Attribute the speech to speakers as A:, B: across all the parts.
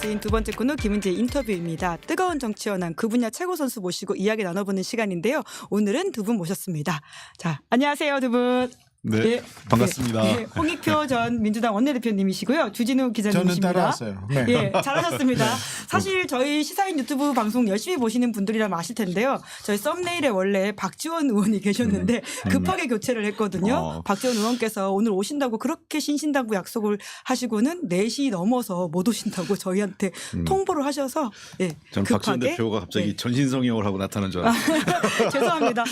A: 쓰인 두 번째 코너 김은지의 인터뷰입니다. 뜨거운 정치 현안 그 분야 최고 선수 모시고 이야기 나눠보는 시간인데요. 오늘은 두 분 모셨습니다. 자, 안녕하세요, 두 분.
B: 네,
A: 예,
B: 반갑습니다.
A: 네, 홍익표 전 민주당 원내대표님이시고요. 주진우 기자님이십니다.
C: 저는 따라왔어요. 네.
A: 예, 잘하셨습니다. 사실 저희 시사인 유튜브 방송 열심히 보시는 분들이라면 아실 텐데요. 저희 썸네일에 원래 박지원 의원이 계셨는데 급하게 교체를 했거든요. 박지원 의원께서 오늘 오신다고 그렇게 신신당부 약속을 하시고는 4시 넘어서 못 오신다고 저희한테 통보를 하셔서 예,
B: 전 박지원
A: 급하게
B: 대표가 갑자기
A: 예.
B: 전신성형을 하고 나타난 줄 알았어요.
A: 죄송합니다.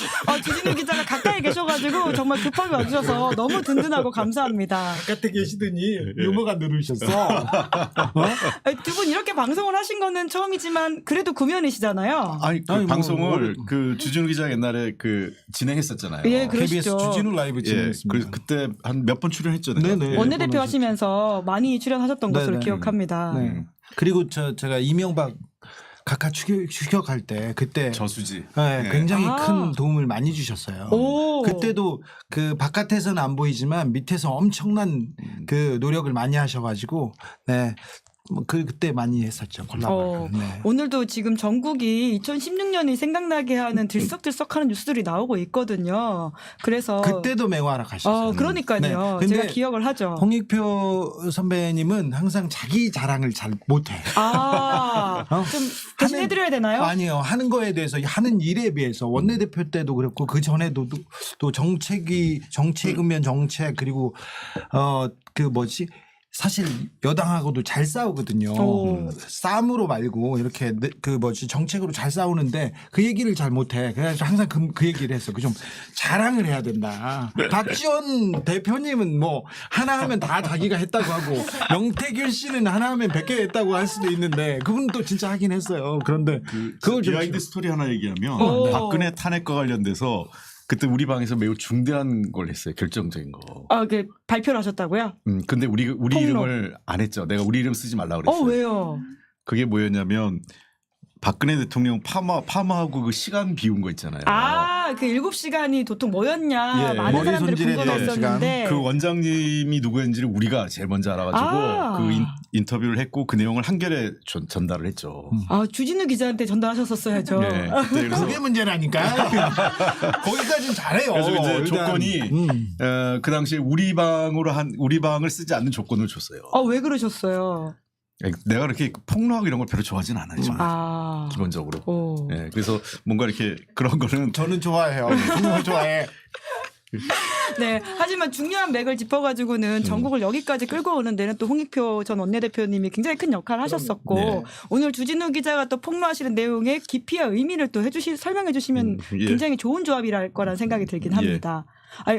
A: 주진우 기자가 가까이 계셔가지고 정말 급하게 와주셔서 너무 든든하고 감사합니다.
C: 바깥에 계시더니 유머가 늘으셨어.
A: 두 분 이렇게 방송을 하신 거는 처음이지만 그래도 구면이시잖아요.
B: 아니, 그
C: 아니, 뭐,
B: 방송을 그 주진우 기자 옛날에 그 진행했었잖아요.
A: 예,
C: KBS
A: 그러시죠.
C: 주진우 라이브
B: 예,
C: 진행했습니다.
B: 그때 한 몇 번 출연했잖아요.
C: 네네.
B: 예.
A: 원내대표 하시면서 많이 출연하셨던 것으로
C: 네네.
A: 기억합니다.
C: 네. 그리고 제가 이명박 각하 추격할 때 그때
B: 저수지.
C: 네,
B: 네.
C: 굉장히
A: 아.
C: 큰 도움을 많이 주셨어요.
A: 오.
C: 그때도 그 바깥에서는 안 보이지만 밑에서 엄청난 그 노력을 많이 하셔가지고 네. 뭐 그때 많이 했었죠. 콜라보를. 네.
A: 오늘도 지금 전국이 2016년이 생각나게 하는 들썩들썩하는 뉴스들이 나오고 있거든요. 그래서
C: 그때도 맹활약하셨어요.
A: 그러니까요.
C: 네.
A: 제가
C: 근데
A: 기억을 하죠.
C: 홍익표 선배님은 항상 자기 자랑을 잘 못해.
A: 좀 대신해드려야 되나요?
C: 아니요. 하는 거에 대해서 하는 일에 비해서 원내대표 때도 그렇고 그 전에도 또 정책이면 정책 그리고 그 뭐지 사실 여당하고도 잘 싸우거든요.
A: 오.
C: 싸움으로 말고 이렇게 그 뭐지 정책으로 잘 싸우는데 그 얘기를 잘 못해. 그래서 항상 그 얘기를 했어. 그 좀 자랑을 해야 된다. 박지원 대표님은 뭐 하나 하면 다 자기가 했다고 하고 명태균 씨는 하나 하면 100개 했다고 할 수도 있는데 그분은 또 진짜 하긴 했어요. 그런데 그걸 좀
B: 비하인드 스토리 하나 얘기하면
A: 오.
B: 박근혜 탄핵과 관련돼서 그때 우리 방에서 매우 중대한 걸 했어요. 결정적인 거.
A: 그 발표를 하셨다고요?
B: 근데 우리
A: 폭로.
B: 이름을 안 했죠. 내가 우리 이름 쓰지 말라 그랬어요.
A: 왜요?
B: 그게 뭐였냐면 박근혜 대통령 파마하고 그 시간 비운 거 있잖아요.
A: 그 7시간이 도통 뭐였냐.
B: 예.
A: 많은
C: 머리
A: 사람들이
C: 손질에 대한
A: 궁금했었는데.
B: 그 원장님이 누구였는지를 우리가 제일 먼저 알아가지고 그 인터뷰를 했고 그 내용을 한겨레 전달을 했죠.
A: 주진우 기자한테 전달하셨었어야죠.
B: 네, 그때 그래서
C: 그게 문제라니까. 거기까지는 잘해요.
B: 그래서 이제
C: 일단.
B: 조건이 그 당시에 우리 방을 쓰지 않는 조건을 줬어요.
A: 왜 그러셨어요?
B: 내가 그렇게 폭로하고 이런 걸 별로 좋아하진 않아요. 저는. 기본적으로.
A: 오.
B: 네, 그래서 뭔가 이렇게 그런 거는
C: 저는 좋아해요. 정말 좋아해.
A: 네. 하지만 중요한 맥을 짚어가지고는 전국을 여기까지 끌고 오는 데는 또 홍익표 전 원내대표님이 굉장히 큰 역할을 하셨었고
B: 네.
A: 오늘 주진우 기자가 또 폭로하시는 내용의 깊이와 의미를 또 설명해 주시면
B: 예.
A: 굉장히 좋은 조합이랄 거란 생각이 들긴 합니다.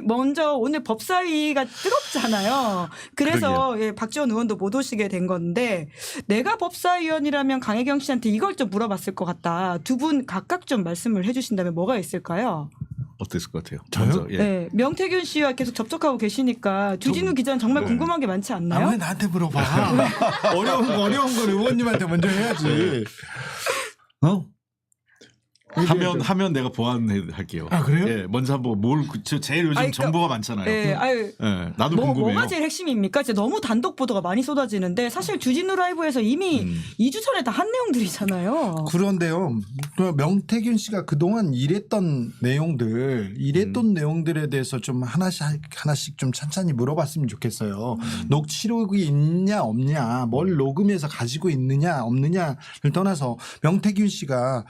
A: 먼저 오늘 법사위가 뜨겁잖아요. 그래서 박지원 의원도 못 오시게 된 건데 내가 법사위원이라면 강혜경 씨한테 이걸 좀 물어봤을 것 같다. 두 분 각각 좀 말씀을 해 주신다면 뭐가 있을까요?
B: 어땠을 것 같아요?
C: 저요?
B: 먼저, 예.
A: 네, 명태균 씨와 계속 접촉하고 계시니까 주진우 기자는 정말 궁금한 게 많지 않나요?
C: 왜 나한테 물어봐. 어려운 건 의원님한테 먼저 해야지.
B: 하면 내가 보완할게요.
C: 그래요?
B: 예, 먼저 한번 제일 요즘
A: 그러니까,
B: 정보가 많잖아요. 나도 궁금해요.
A: 뭐가 제일 핵심입니까? 진짜 너무 단독 보도가 많이 쏟아지는데 사실 주진우 라이브에서 이미 2주 전에 다 한 내용들이잖아요.
C: 그런데요. 명태균 씨가 그동안 일했던 내용들에 대해서 좀 하나씩 좀 찬찬히 물어봤으면 좋겠어요. 녹취록이 있냐 없냐, 뭘 녹음해서 가지고 있느냐 없느냐를 떠나서 명태균 씨가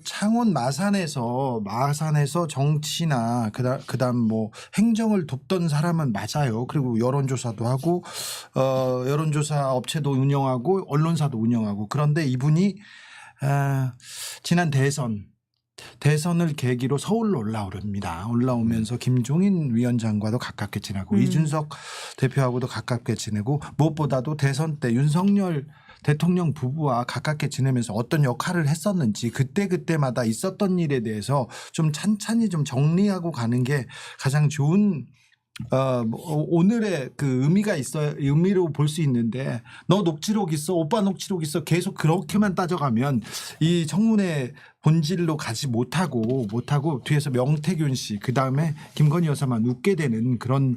C: 창원 마산에서 정치나 그다음 뭐 행정을 돕던 사람은 맞아요. 그리고 여론조사도 하고 여론조사 업체도 운영하고 언론사도 운영하고 그런데 이분이 지난 대선을 계기로 서울로 올라오렵니다. 올라오면서 김종인 위원장과도 가깝게 지내고 이준석 대표하고도 가깝게 지내고 무엇보다도 대선 때 윤석열 대통령 부부와 가깝게 지내면서 어떤 역할을 했었는지 그때마다 있었던 일에 대해서 좀 찬찬히 좀 정리하고 가는 게 가장 좋은 오늘의 그 의미로 볼 수 있는데 너 녹취록 있어? 오빠 녹취록 있어? 계속 그렇게만 따져가면 이 청문회 본질로 가지 못하고 뒤에서 명태균 씨 그다음에 김건희 여사만 웃게 되는 그런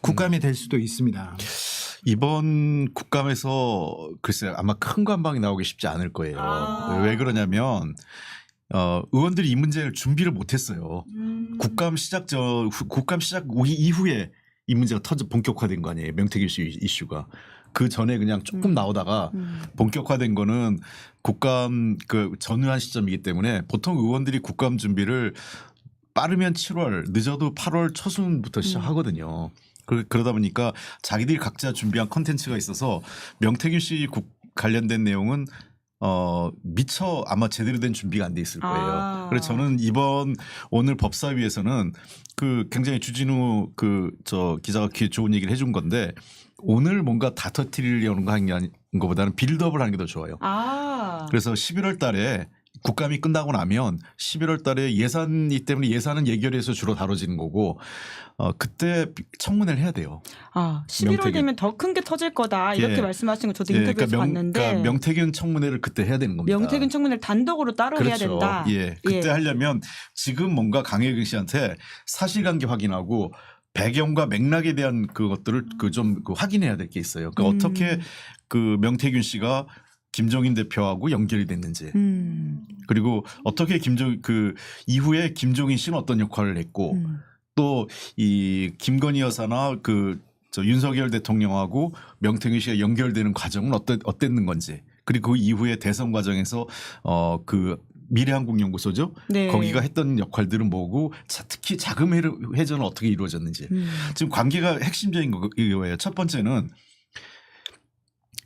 C: 국감이 될 수도 있습니다.
B: 이번 국감에서 글쎄요 아마 큰 관방이 나오기 쉽지 않을 거예요. 왜 그러냐면 의원들이 이 문제를 준비를 못했어요. 국감 시작 이후에 이 문제가 본격화된 거 아니에요. 명태균 씨 이슈가. 그 전에 그냥 조금 나오다가 본격화된 거는 국감 그 전후한 시점이기 때문에 보통 의원들이 국감 준비를 빠르면 7월 늦어도 8월 초순부터 시작하거든요. 그러다 보니까 자기들이 각자 준비한 컨텐츠가 있어서 명태균 씨 관련된 내용은 미처 아마 제대로 된 준비가 안 돼 있을 거예요. 그래서 저는 오늘 법사위에서는 그 굉장히 주진우 기자가 좋은 얘기를 해준 건데 오늘 뭔가 다 터뜨리려는 거 하는 것보다는 빌드업을 하는 게 더 좋아요. 그래서 11월 달에 국감이 끝나고 나면 11월 달에 예산이기 때문에 예산은 예결위에서 주로 다뤄지는 거고 그때 청문회를 해야 돼요.
A: 11월 되면 더 큰 게 터질 거다 이렇게 말씀하신 거 저도 인터뷰에서 봤는데
B: 그러니까 명태균 청문회를 그때 해야 되는 겁니다.
A: 명태균 청문회를 단독으로 따로
B: 그렇죠.
A: 해야 된다.
B: 그때 하려면 지금 뭔가 강혜경 씨한테 사실관계 확인하고 배경과 맥락에 대한 그것들을 좀 확인해야 될 게 있어요. 그러니까 어떻게 그 명태균 씨가 김종인 대표하고 연결이 됐는지 그리고 어떻게 이후에 김종인 씨는 어떤 역할을 했고 또 이 김건희 여사나 윤석열 대통령하고 명태균 씨가 연결되는 과정은 어땠는 건지 그리고 그 이후에 대선 과정에서 미래한국연구소죠. 네. 거기가 했던 역할들은 뭐고 특히 자금 회전은 어떻게 이루어졌는지 지금 관계가 핵심적인 거예요. 첫 번째는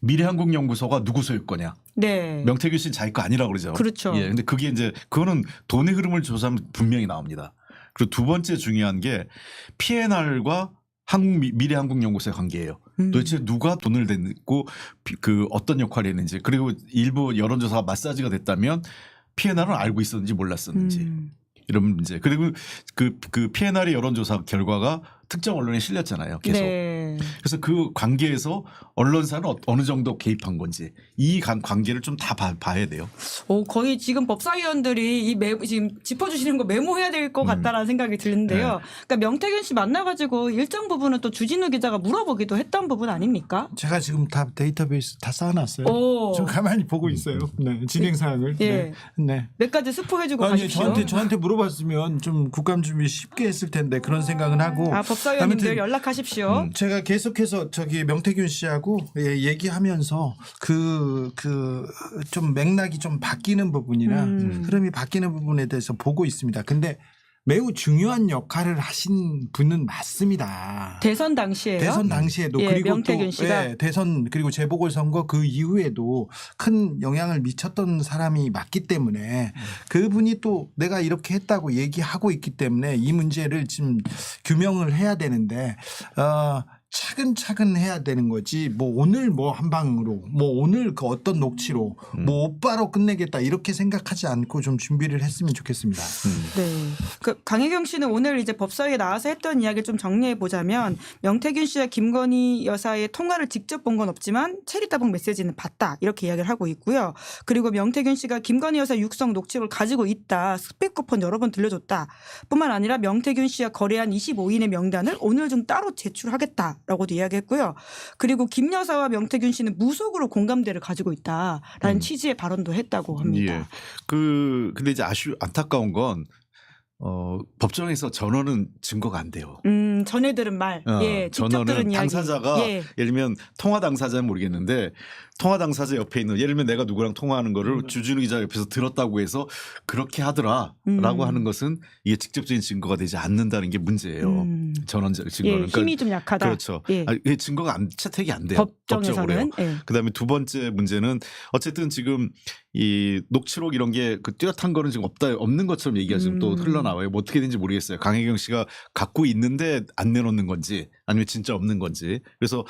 B: 미래한국연구소가 누구 소유일 거냐. 네. 명태균 씨는 자기 거 아니라고 그러죠.
A: 그렇죠.
B: 근데 그게 이제 그거는 돈의 흐름을 조사하면 분명히 나옵니다. 그리고 두 번째 중요한 게 P&R과 미래한국연구소의 관계예요. 도대체 누가 돈을 냈고 어떤 역할을 했는지 그리고 일부 여론조사가 마사지가 됐다면 P&R은 알고 있었는지 몰랐었는지 이런 문제. 그리고 그 P&R의 여론조사 결과가 특정 언론에 실렸잖아요. 계속. 네. 그래서 그 관계에서 언론사는 어느 정도 개입한 건지 이 관계를 좀 다 봐야 돼요.
A: 거의 지금 법사위원들이 지금 짚어주시는 거 메모해야 될 것 같다라는 생각이 드는데요. 네. 그러니까 명태균 씨 만나가지고 일정 부분은 또 주진우 기자가 물어보기도 했던 부분 아닙니까?
C: 제가 지금 다 데이터베이스 다 쌓아놨어요. 좀 가만히 보고 있어요. 네, 진행 사항을.
A: 네. 몇 가지 스포해주고 가십시오.
C: 저한테 물어봤으면 좀 국감 준비 쉽게 했을 텐데 그런 생각은 하고.
A: 법사위원님들 연락하십시오.
C: 제가 계속해서 명태균 씨하고 얘기하면서 좀 맥락이 좀 바뀌는 부분이나 흐름이 바뀌는 부분에 대해서 보고 있습니다. 근데 매우 중요한 역할을 하신 분은 맞습니다.
A: 대선 당시에요?
C: 대선 당시에도 그리고
A: 명태균 씨가
C: 대선 그리고 재보궐선거 그 이후에도 큰 영향을 미쳤던 사람이 맞기 때문에 그분이 또 내가 이렇게 했다고 얘기하고 있기 때문에 이 문제를 지금 규명을 해야 되는데 차근차근 해야 되는 거지 오늘 한 방으로 오늘 어떤 녹취로 오빠로 끝내겠다 이렇게 생각하지 않고 좀 준비를 했으면 좋겠습니다.
A: 네. 강혜경 씨는 오늘 이제 법사위에 나와서 했던 이야기를 좀 정리해 보자면 명태균 씨와 김건희 여사의 통화를 직접 본 건 없지만 체리따봉 메시지는 봤다 이렇게 이야기를 하고 있고요. 그리고 명태균 씨가 김건희 여사 육성 녹취록을 가지고 있다. 스피커폰 여러 번 들려줬다. 뿐만 아니라 명태균 씨와 거래한 25인의 명단을 오늘 중 따로 제출하겠다. 라고도 이야기했고요. 그리고 김 여사와 명태균 씨는 무속으로 공감대를 가지고 있다라는 취지의 발언도 했다고 합니다.
B: 근데 이제 안타까운 건 법정에서 전원은 증거가 안 돼요.
A: 전해들은 말, 직접
B: 전원은
A: 들은 이야기.
B: 당사자가 예를 들면 통화 당사자는 모르겠는데 통화 당사자 옆에 있는 예를 들면 내가 누구랑 통화하는 거를 주진우 기자 옆에서 들었다고 해서 그렇게 하더라라고 하는 것은 이게 직접적인 증거가 되지 않는다는 게 문제예요. 전원 증거는
A: 힘이 좀 약하다.
B: 그렇죠. 증거가 채택이 안 돼요.
A: 법정에서는.
B: 그다음에 두 번째 문제는 어쨌든 지금 이 녹취록 이런 게 뚜렷한 거는 지금 없는 것처럼 얘기가 지금 또 흘러나와요. 뭐 어떻게 되는지 모르겠어요. 강혜경 씨가 갖고 있는데 안 내놓는 건지 아니면 진짜 없는 건지. 그래서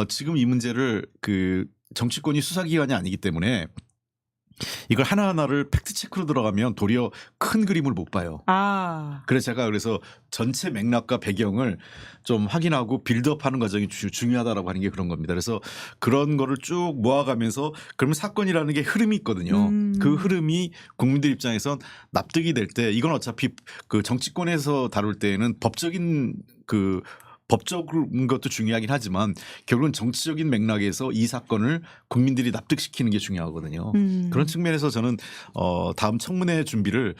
B: 지금 이 문제를 정치권이 수사기관이 아니기 때문에 이걸 하나하나를 팩트체크로 들어가면 도리어 큰 그림을 못 봐요. 그래서 제가 전체 맥락과 배경을 좀 확인하고 빌드업하는 과정이 중요하다라고 하는 게 그런 겁니다. 그래서 그런 거를 쭉 모아가면서 그러면 사건이라는 게 흐름이 있거든요. 그 흐름이 국민들 입장에선 납득이 될 때 이건 어차피 정치권에서 다룰 때에는 법적인 법적인 것도 중요하긴 하지만 결국은 정치적인 맥락에서 이 사건을 국민들이 납득시키는 게 중요하거든요. 그런 측면에서 저는 다음 청문회 준비를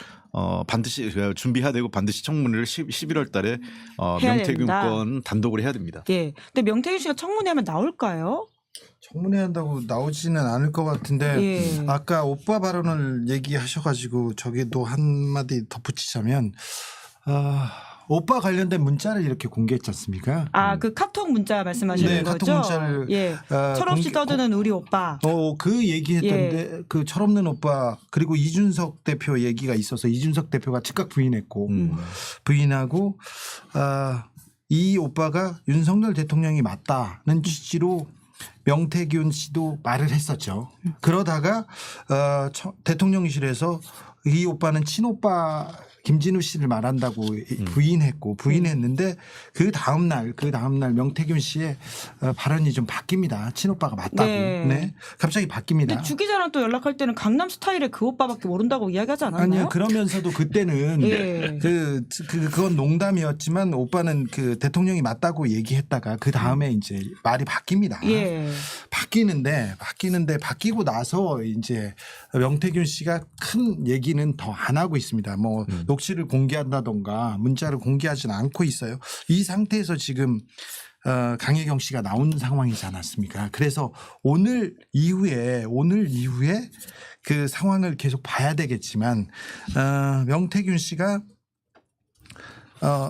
B: 반드시 준비해야 되고 반드시 청문회를 11월 달에 명태균 건 단독으로 해야 됩니다.
A: 예. 근데 명태균 씨가 청문회하면 나올까요?
C: 청문회 한다고 나오지는 않을 것 같은데
A: 예.
C: 아까 오빠 발언을 얘기하셔가지고 저기도 한마디 덧붙이자면 오빠 관련된 문자를 이렇게 공개했지 않습니까?
A: 그 카톡 문자 말씀하시는
C: 네,
A: 거죠?
C: 카톡 문자를
A: 예. 철없이 떠드는 우리 오빠.
C: 그 얘기했던데 그 철없는 오빠 그리고 이준석 대표 얘기가 있어서 이준석 대표가 즉각 부인했고 부인하고 이 오빠가 윤석열 대통령이 맞다는 취지로 명태균 씨도 말을 했었죠. 그러다가 대통령실에서 이 오빠는 친오빠 김진우 씨를 말한다고 부인했는데 그 다음 날 명태균 씨의 발언이 좀 바뀝니다. 친오빠가 맞다고. 네. 갑자기 바뀝니다.
A: 근데 주 기자랑 또 연락할 때는 강남 스타일의 그 오빠밖에 모른다고 이야기하지 않았나요?
C: 아니요. 그러면서도 그때는 그건 농담이었지만 오빠는 그 대통령이 맞다고 얘기했다가 그 다음에 이제 말이 바뀝니다.
A: 예.
C: 바뀌는데 바뀌고 나서 이제 명태균 씨가 큰 얘기는 더 안 하고 있습니다. 뭐 녹취를 공개한다던가 문자를 공개하지는 않고 있어요. 이 상태에서 지금 강혜경 씨가 나온 상황이지 않았습니까? 그래서 오늘 이후에 그 상황을 계속 봐야 되겠지만 명태균 씨가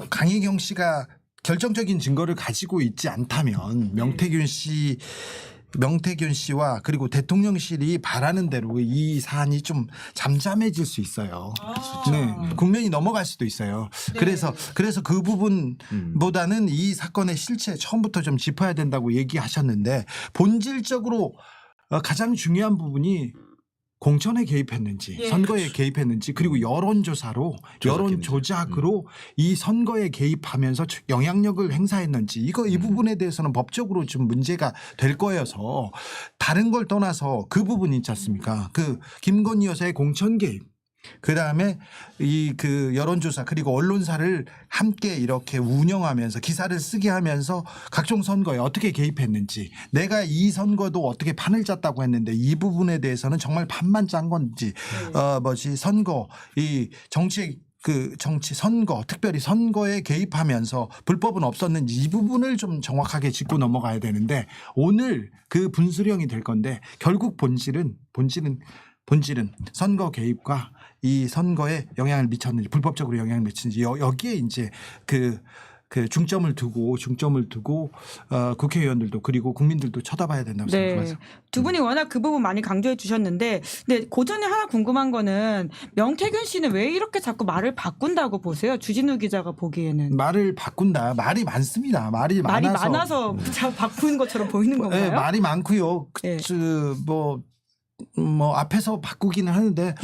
C: 강혜경 씨가 결정적인 증거를 가지고 있지 않다면 명태균 씨와 그리고 대통령실이 바라는 대로 이 사안이 좀 잠잠해질 수 있어요. 네, 국면이 넘어갈 수도 있어요.
A: 네.
C: 그래서 그 부분보다는 이 사건의 실체 처음부터 좀 짚어야 된다고 얘기하셨는데 본질적으로 가장 중요한 부분이 공천에 개입했는지 선거에 개입했는지 그리고 여론 조작으로 이 선거에 개입하면서 영향력을 행사했는지 이 부분에 대해서는 법적으로 좀 문제가 될 거여서 다른 걸 떠나서 그 부분 있지 않습니까? 그 김건희 여사의 공천 개입 그다음에 그 여론조사 그리고 언론사를 함께 이렇게 운영하면서 기사를 쓰게 하면서 각종 선거에 어떻게 개입했는지 내가 이 선거도 어떻게 판을 짰다고 했는데 이 부분에 대해서는 정말 판만 짠 건지 선거 이 정치 선거 특별히 선거에 개입하면서 불법은 없었는지 이 부분을 좀 정확하게 짚고 넘어가야 되는데 오늘 그 분수령이 될 건데 결국 본질은 선거 개입과 이 선거에 영향을 미쳤는지 불법적으로 영향을 미쳤는지 여기에 이제 그 중점을 두고 국회의원들도 그리고 국민들도 쳐다봐야 된다고 생각합니다.
A: 두 분이 워낙 그 부분 많이 강조해 주셨는데 근데 그 전에 하나 궁금한 거는 명태균 씨는 왜 이렇게 자꾸 말을 바꾼다고 보세요? 주진우 기자가 보기에는.
C: 말을 바꾼다. 말이 많습니다. 말이
A: 많아서 바꾸는 것처럼 보이는 건가요?
C: 네, 말이 많고요. 앞에서 바꾸기는 하는데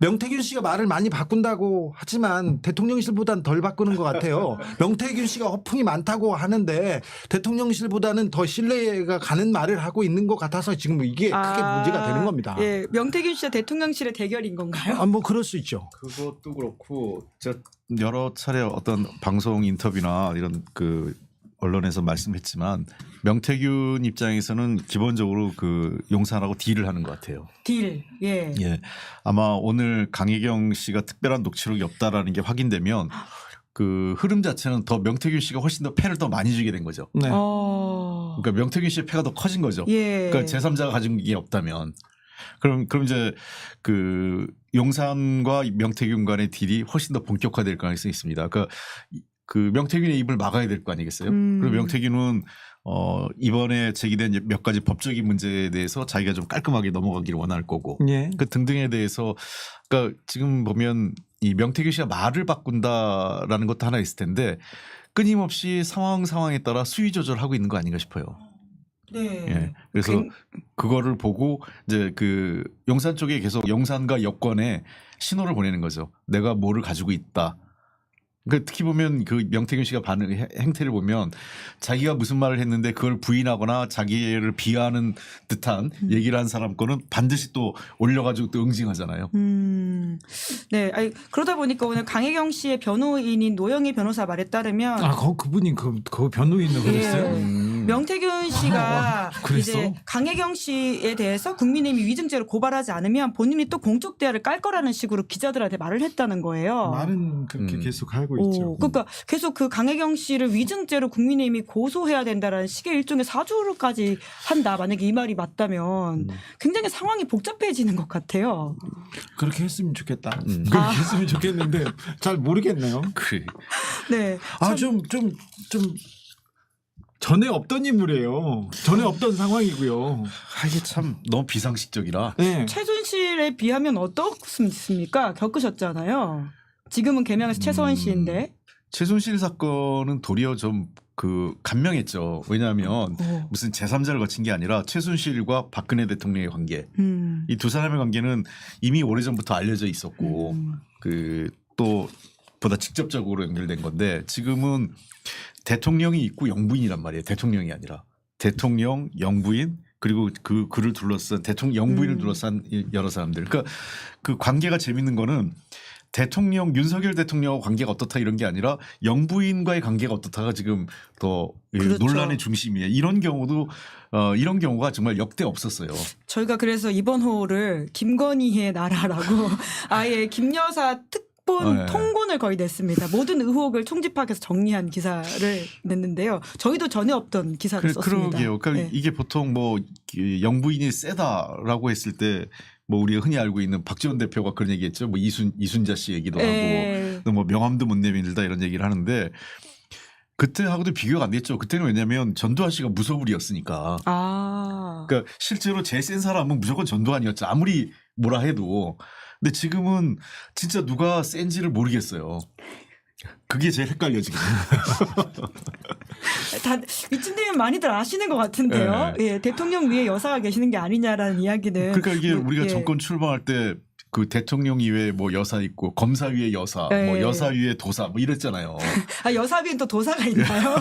C: 명태균 씨가 말을 많이 바꾼다고 하지만 대통령실보다는 덜 바꾸는 것 같아요. 명태균 씨가 허풍이 많다고 하는데 대통령실보다는 더 신뢰가 가는 말을 하고 있는 것 같아서 지금 이게 크게 문제가 되는 겁니다.
A: 예, 명태균 씨와 대통령실의 대결인 건가요?
C: 뭐 그럴 수 있죠.
B: 그것도 그렇고 제가 여러 차례 어떤 방송 인터뷰나 이런 언론에서 말씀했지만 명태균 입장에서는 기본적으로 용산하고 딜을 하는 것 같아요.
A: 딜, 예.
B: 아마 오늘 강혜경 씨가 특별한 녹취록이 없다라는 게 확인되면 그 흐름 자체는 더 명태균 씨가 훨씬 더 패를 더 많이 주게 된 거죠.
C: 네.
B: 그러니까 명태균 씨의 패가 더 커진 거죠. 그러니까 제3자가 가진 게 없다면. 그럼 이제 용산과 명태균 간의 딜이 훨씬 더 본격화될 가능성이 있습니다. 그 명태균의 입을 막아야 될 거 아니겠어요? 그리고 명태균은 이번에 제기된 몇 가지 법적인 문제에 대해서 자기가 좀 깔끔하게 넘어가기를 원할 거고 그 등등에 대해서 그러니까 지금 보면 이 명태균 씨가 말을 바꾼다라는 것도 하나 있을 텐데 끊임없이 상황에 따라 수위 조절하고 있는 거 아닌가 싶어요.
A: 네.
B: 그래서 그거를 보고 이제 용산 쪽에 계속 용산과 여권에 신호를 보내는 거죠. 내가 뭐를 가지고 있다. 그러니까 특히 보면 명태균 씨가 행태를 보면 자기가 무슨 말을 했는데 그걸 부인하거나 자기를 비하하는 듯한 얘기를 한 사람 거는 반드시 또 올려가지고 또 응징하잖아요.
A: 네, 아니, 그러다 보니까 오늘 강혜경 씨의 변호인인 노영희 변호사 말에 따르면
C: 그분이 그 변호인을 그랬어요?
A: 명태균 씨가
C: 그랬어?
A: 이제 강혜경 씨에 대해서 국민의힘이 위증죄로 고발하지 않으면 본인이 또 공적 대화를 깔 거라는 식으로 기자들한테 말을 했다는 거예요.
C: 말은 그렇게 계속 하고 있죠.
A: 그러니까 계속 그 강혜경 씨를 위증죄로 국민의힘이 고소해야 된다라는 식의 일종의 사주로까지 한다. 만약에 이 말이 맞다면 굉장히 상황이 복잡해지는 것 같아요.
C: 그렇게 했으면 좋겠다. 그렇게 했으면 좋겠는데 잘 모르겠네요.
B: 그래.
A: 네.
C: 좀 전에 없던 인물이에요. 전에 없던 상황이고요.
B: 이게 참 너무 비상식적이라.
C: 네.
A: 최순실에 비하면 어떻습니까? 겪으셨잖아요. 지금은 개명해서 최서원 씨인데.
B: 최순실 사건은 도리어 좀 감명했죠. 왜냐하면 무슨 제3자를 거친 게 아니라 최순실과 박근혜 대통령의 관계. 이 두 사람의 관계는 이미 오래전부터 알려져 있었고 또 보다 직접적으로 연결된 건데 지금은 대통령이 있고 영부인이란 말이에요. 대통령이 아니라 대통령, 영부인 그리고 그를 둘러싼 대통령 영부인을 둘러싼 여러 사람들. 그러니까 그 관계가 재밌는 거는 대통령 윤석열 대통령과 관계가 어떻다 이런 게 아니라 영부인과의 관계가 어떻다가 지금 더
A: 그렇죠.
B: 논란의 중심이에요. 이런 경우가 정말 역대 없었어요.
A: 저희가 그래서 이번 호를 김건희의 나라라고 아예 김여사 특본 통곤을 거의 냈습니다. 모든 의혹을 총집합해서 정리한 기사를 냈는데요. 저희도 전에 없던 기사를 썼습니다.
B: 그러게요. 그러니까 이게 보통 뭐 영부인이 세다라고 했을 때 뭐 우리가 흔히 알고 있는 박지원 대표가 그런 얘기했죠. 뭐 이순자 씨 얘기도 하고 또 뭐 명함도 못 내밀다 이런 얘기를 하는데 그때하고도 비교가 안 됐죠. 그때는 왜냐하면 전두환 씨가 무소불위였으니까. 그러니까 실제로 제일 센 사람은 무조건 전두환이었죠. 아무리 뭐라 해도. 근데 지금은 진짜 누가 센지를 모르겠어요. 그게 제일 헷갈려 지금.
A: 다 이쯤 되면 많이들 아시는 것 같은데요.
B: 네.
A: 예, 대통령 위에 여사가 계시는 게 아니냐라는 이야기는.
B: 그러니까 이게 우리가 정권 출범할 때 그 대통령 위에 뭐 여사 있고 검사 위에 여사, 뭐 여사 위에 도사 뭐 이랬잖아요.
A: 여사 위엔 또 도사가 있나요?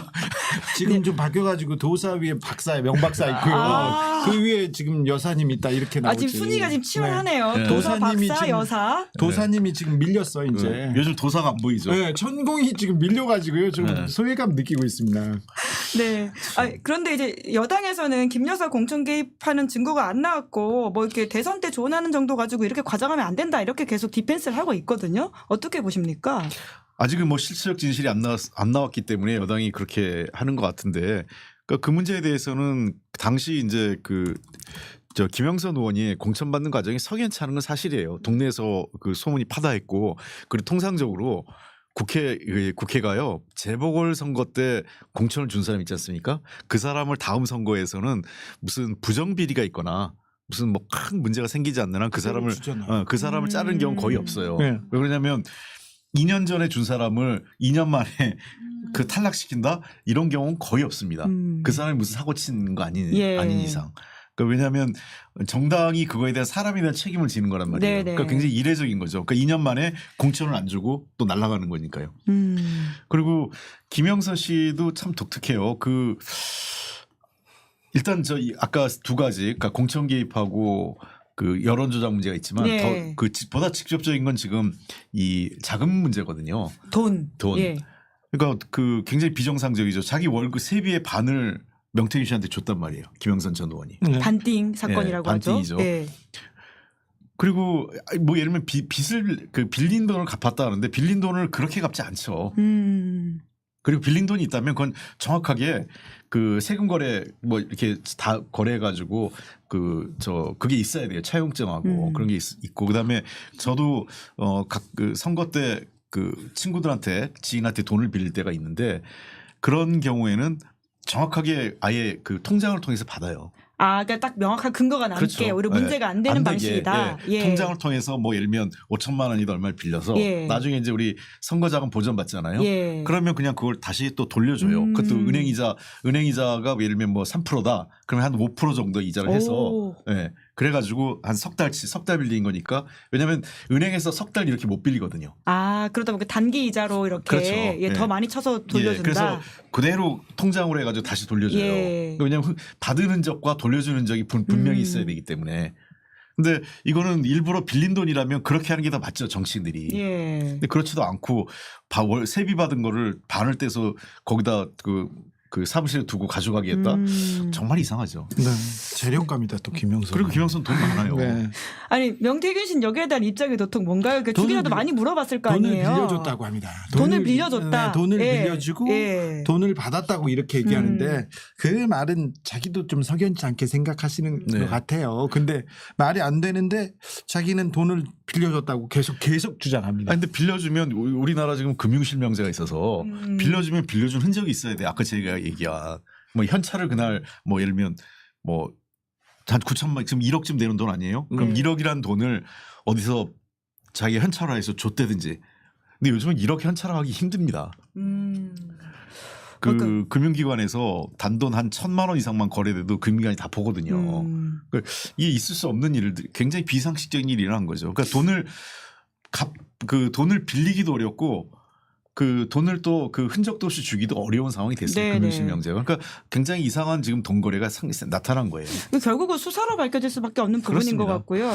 C: 지금 좀 바뀌어가지고 도사 위에 박사, 명박사 있고요. 그 위에 지금 여사님 있다 이렇게 나오지.
A: 지금 순위가 지금 치열하네요.
C: 네.
A: 도사,
C: 도사님이
A: 박사,
C: 지금
A: 여사.
C: 도사님이 지금 밀렸어 이제.
B: 요즘 도사가 안 보이죠.
C: 네, 천공이 지금 밀려가지고요. 좀 소외감 느끼고 있습니다.
A: 네. 그런데 이제 여당에서는 김 여사 공천 개입하는 증거가 안 나왔고 뭐 이렇게 대선 때 조언하는 정도 가지고 이렇게 과장하면 안 된다 이렇게 계속 디펜스를 하고 있거든요. 어떻게 보십니까?
B: 아직은 뭐 실체적 진실이 안 나왔기 때문에 여당이 그렇게 하는 것 같은데 그러니까 그 문제에 대해서는 당시 이제 김영선 의원이 공천받는 과정이 석연치 않은 건 사실이에요. 동네에서 그 소문이 파다했고 그리고 통상적으로 국회가요 재보궐선거 때 공천을 준 사람 있지 않습니까? 그 사람을 다음 선거에서는 무슨 부정비리가 있거나 무슨 뭐 큰 문제가 생기지 않는 한 그 사람을 자른 경우 거의 없어요. 왜 그러냐면 2년 전에 준 사람을 2년 만에 탈락시킨다 이런 경우는 거의 없습니다. 그 사람이 무슨 사고 친 거 아닌 이상. 그러니까 왜냐하면 정당이 그거에 대한 사람에 대한 책임을 지는 거란 말이에요. 그러니까 굉장히 이례적인 거죠. 그러니까 2년 만에 공천을 안 주고 또 날아가는 거니까요. 그리고 김영선 씨도 참 독특해요. 일단 아까 두 가지, 그러니까 공천 개입하고 여론 조작 문제가 있지만 보다 직접적인 건 지금 이 자금 문제거든요. 돈. 그러니까 굉장히 비정상적이죠. 자기 월급 세비의 반을 명태균 씨한테 줬단 말이에요. 김영선 전 의원이.
A: 반띵 사건이라고 하죠.
B: 반띵이죠. 그리고 뭐 예를 들면 빚을 빌린 돈을 갚았다 하는데 빌린 돈을 그렇게 갚지 않죠. 그리고 빌린 돈이 있다면 그건 정확하게 세금 거래 뭐 이렇게 다 거래해가지고 그게 있어야 돼요. 차용증하고 그런 게 있고 그다음에 저도 선거 때 친구들한테 지인한테 돈을 빌릴 때가 있는데 그런 경우에는 정확하게 아예 통장을 통해서 받아요.
A: 그러니까 딱 명확한 근거가 남게
B: 그렇죠.
A: 오히려 문제가 안 되는 방식이다.
B: 통장을 통해서 뭐 예를 들면 5천만 원이든 얼마를 빌려서 나중에 이제 우리 선거자금 보전 받잖아요. 그러면 그냥 그걸 다시 또 돌려줘요. 그것도 은행이자가 예를 들면 뭐 3%다. 그러면 한 5% 정도 이자를 해서 그래가지고 한 석 달 빌린 거니까 왜냐하면 은행에서 석 달 이렇게 못 빌리거든요.
A: 그러다 보니까 단기 이자로 이렇게 더 많이 쳐서 돌려준다.
B: 그래서 그대로 통장으로 해가지고 다시 돌려줘요. 왜냐하면 받은 흔적과 돌려주는 흔적이 분명히 있어야 되기 때문에 근데 이거는 일부러 빌린 돈이라면 그렇게 하는 게 더 맞죠, 정치인들이.
A: 예.
B: 근데 그렇지도 않고 세비 받은 거를 반을 떼서 거기다 그 사무실에 두고 가져가게 했다. 정말 이상하죠.
C: 네. 재력감이다 또 김영선.
B: 그리고 김영선 돈 많아요.
C: 네.
A: 아니 명태균 씨는 여기에 대한 입장이 도통 뭔가요? 그 주기자도 많이 물어봤을 거
C: 돈을
A: 아니에요.
C: 빌려줬다고 합니다.
A: 돈을 빌려줬다.
C: 네, 돈을
A: 예.
C: 빌려주고
A: 예.
C: 돈을 받았다고 이렇게 얘기하는데 그 말은 자기도 좀 석연치 않게 생각하시는
B: 네.
C: 것 같아요. 근데 말이 안 되는데 자기는 돈을 빌려줬다고 계속 주장합니다.
B: 아니, 근데 빌려주면 우리나라 지금 금융실명제가 있어서 빌려주면 빌려준 흔적이 있어야 돼. 아까 제가 얘기한 뭐 현찰을 그날 뭐 예를 들면 뭐 한 9천만 지금 1억쯤 되는 돈 아니에요? 그럼 1억이란 돈을 어디서 자기 현찰화해서 줬다든지. 근데 요즘은 1억 현찰화하기 힘듭니다. 그 금융기관에서 단돈 한 1,000만 원 이상만 거래돼도 금융기관이 다 보거든요. 이게 있을 수 없는 일들, 굉장히 비상식적인 일이 일어난 거죠. 그러니까 돈을 빌리기도 어렵고 그 돈을 또 그 흔적도 없이 주기도 어려운 상황이 됐어요. 금융실명제가. 그러니까 굉장히 이상한 지금 돈 거래가 나타난 거예요.
A: 결국은 수사로 밝혀질 수밖에 없는 부분인
B: 그렇습니다.
A: 것 같고요.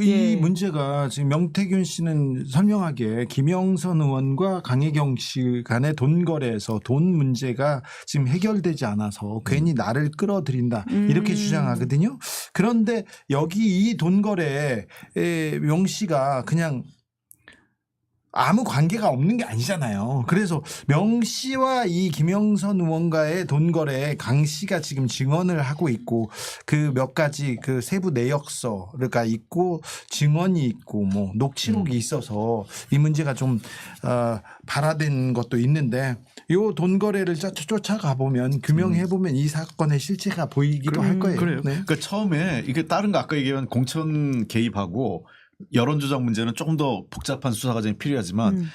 C: 이 문제가 지금 명태균 씨는 선명하게 김영선 의원과 강혜경 씨 간의 돈 거래에서 돈 문제가 지금 해결되지 않아서 괜히 나를 끌어들인다 이렇게 주장하거든요. 그런데 여기 이 돈 거래에 명 씨가 그냥 아무 관계가 없는 게 아니잖아요. 그래서 명 씨와 이 김영선 의원과의 돈 거래에 강 씨가 지금 증언을 하고 있고 그 몇 가지 그 세부 내역서가 있고 증언이 있고 뭐 녹취록이 있어서 이 문제가 좀 발화된 것도 있는데 요 돈 거래를 쫓아가 보면 규명해 보면 이 사건의 실체가 보이기도 할 거예요.
B: 그래요.
C: 네.
B: 그러니까 처음에 이게 다른 거 아까 얘기한 공천 개입하고 여론조작 문제는 조금 더 복잡한 수사 과정이 필요하지만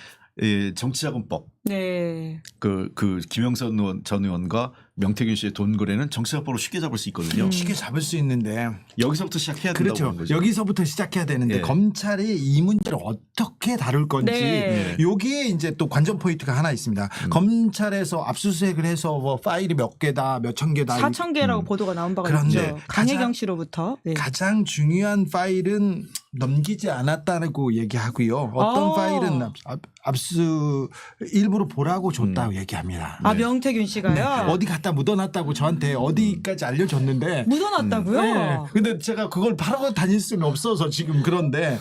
B: 정치자금법
A: 네.
B: 그 김영선 전 의원과 명태균 씨의 돈 거래는 정치자금법으로 쉽게 잡을 수 있거든요.
C: 쉽게 잡을 수 있는데
B: 여기서부터 시작해야 된다고
C: 그렇죠.
B: 보는 거죠.
C: 여기서부터 시작해야 되는데
B: 예.
C: 검찰이 이 문제를 어떻게 다룰 건지
A: 네.
C: 여기에 이제 또 관전 포인트가 하나 있습니다. 검찰에서 압수수색을 해서 뭐 파일이 몇 개다, 몇 천 개다,
A: 4,000개라고 보도가 나온 바가
C: 그런데
A: 있죠. 강혜경 씨로부터. 네.
C: 가장 중요한 파일은 넘기지 않았다고 얘기하고요. 어떤 파일은 압수 일부러 보라고 줬다고 얘기합니다.
A: 아 명태균 씨가요.
C: 어디 갖다 묻어놨다고 저한테 어디까지 알려줬는데
A: 묻어놨다고요?
C: 네. 근데 제가 그걸 바라고 다닐 수는 없어서 지금 그런데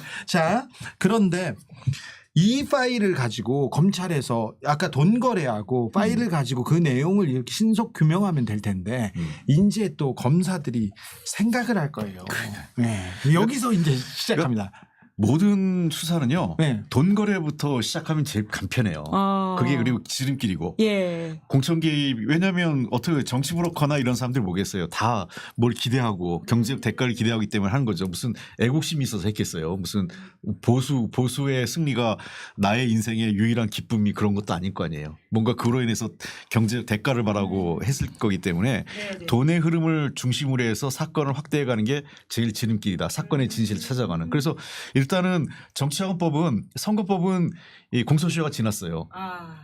C: 그런데 이 파일을 가지고 검찰에서 아까 돈 거래하고 파일을 가지고 그 내용을 이렇게 신속 규명하면 될 텐데 이제 또 검사들이 생각을 할 거예요. 네. 여기서 이제 시작합니다.
B: 모든 수사는요.
C: 네.
B: 돈 거래부터 시작하면 제일 간편해요. 그게 그리고 지름길이고.
A: 예.
B: 공천 개입 왜냐하면 어떻게 정치 브로커나 이런 사람들 뭐겠어요. 다 뭘 기대하고 경제적 대가를 기대하기 때문에 하는 거죠. 무슨 애국심이 있어서 했겠어요. 무슨 보수의 승리가 나의 인생의 유일한 기쁨이 그런 것도 아닐 거 아니에요. 뭔가 그로 인해서 경제적 대가를 바라고 했을 거기 때문에 돈의 흐름을 중심으로 해서 사건을 확대해가는 게 제일 지름길이다. 사건의 진실을 찾아가는. 그래서 일단은 정치자금법은 선거법은 이 공소시효가 지났어요.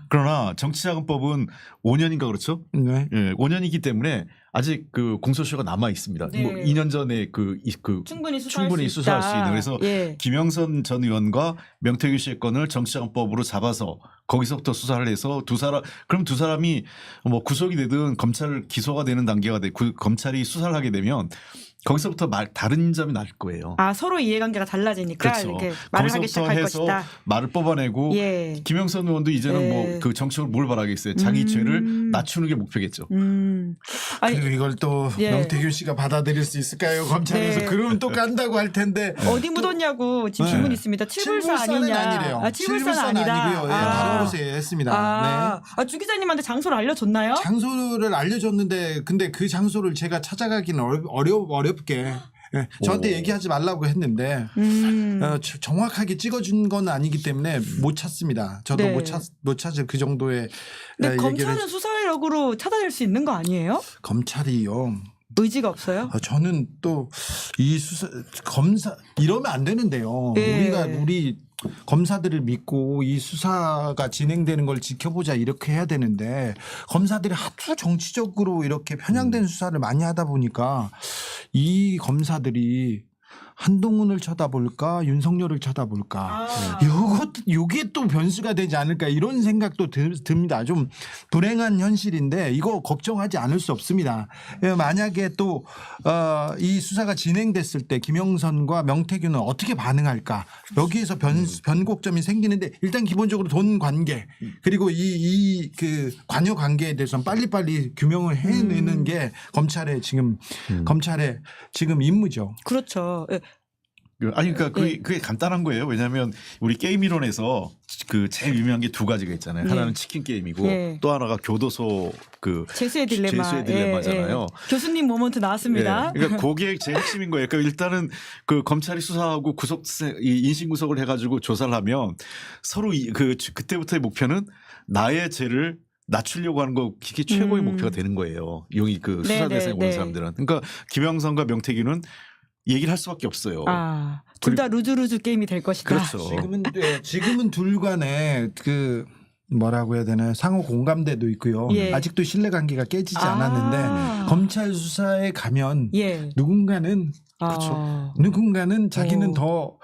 B: 그러나 정치자금법은 5년인가 그렇죠?
C: 네.
B: 예, 5년이기 때문에 아직 그 공소시효가 남아 있습니다.
A: 네.
B: 뭐 2년 전에
A: 충분히
B: 수사할 수 있는. 그래서
A: 예.
B: 김영선 전 의원과 명태균 씨의 건을 정치자금법으로 잡아서 거기서부터 수사를 해서 그럼 두 사람이 뭐 구속이 되든 기소가 되는 단계가 검찰이 수사를 하게 되면 거기서부터 다른 점이 날 거예요.
A: 서로 이해관계가 달라지니까
B: 그렇죠.
A: 이렇게 말을 하기 시작할
B: 해서
A: 것이다.
B: 말을 뽑아내고
A: 예.
B: 김영선 의원도 이제는 뭐 그 정치적으로 뭘 바라겠어요. 자기 죄를 낮추는 게 목표겠죠.
A: 아니
C: 그리고 이걸 또
A: 예.
C: 명태균 씨가 받아들일 수 있을까요? 검찰에서
A: 네.
C: 그러면 또 깐다고 할 텐데
A: 어디 묻었냐고 지금
C: 네.
A: 질문 있습니다. 칠불산
C: 칠불산은
A: 아니냐?
C: 아니래요.
A: 칠불산 아니다.
C: 아니고요. 예, 다른 곳에 했습니다. 네.
A: 주 기자님한테 장소를 알려줬나요?
C: 장소를 알려줬는데 근데 그 장소를 제가 찾아가기는 어렵게 저한테 얘기하지 말라고 했는데 정확하게 찍어준 건 아니기 때문에 못 찾습니다. 저도
A: 네.
C: 못 찾을 그 정도의
A: 근데
C: 얘기를
A: 검찰은 수사력으로 찾아낼 수 있는 거 아니에요?
C: 검찰이요.
A: 의지가 없어요?
C: 저는 또 이 검사 이러면 안 되는데요.
A: 네.
C: 우리 검사들을 믿고 이 수사가 진행되는 걸 지켜보자 이렇게 해야 되는데 검사들이 하도 정치적으로 이렇게 편향된 수사를 많이 하다 보니까 이 검사들이 한동훈을 쳐다볼까 윤석열을 쳐다볼까 요게 또 변수가 되지 않을까 이런 생각도 듭니다. 좀 불행한 현실인데 이거 걱정하지 않을 수 없습니다. 만약에 또 이 수사가 진행됐을 때 김영선과 명태균은 어떻게 반응할까 여기에서 변곡점이 생기는데 일단 기본적으로 돈 관계 그리고 이 그 관여 관계에 대해서는 빨리빨리 규명을 해내는 게 검찰의 지금 임무죠.
A: 그렇죠.
B: 아니 그러니까 그게 간단한 거예요. 왜냐하면 우리 게임 이론에서 그 제일 유명한 게 두 가지가 있잖아요. 하나는 치킨 게임이고 또 하나가 교도소 그
A: 죄수의 딜레마잖아요. 교수님 모먼트 나왔습니다.
B: 그러니까 그게 제일 핵심인 거예요. 그러니까 일단은 그 검찰이 수사하고 인신 구속을 해가지고 조사를 하면 서로 그때부터의 목표는 나의 죄를 낮추려고 하는 거 그게 최고의 목표가 되는 거예요. 여기 그 수사 대상에 오는 사람들은. 그러니까 김영선과 명태균은 얘기를 할 수밖에 없어요.
A: 둘 다 루즈루즈 게임이 될 것이다.
B: 그렇죠.
C: 지금은 둘 간에 그 뭐라고 해야 되나요? 상호 공감대도 있고요. 아직도 신뢰관계가 깨지지 않았는데 검찰 수사에 가면 누군가는 그렇죠. 누군가는 자기는 더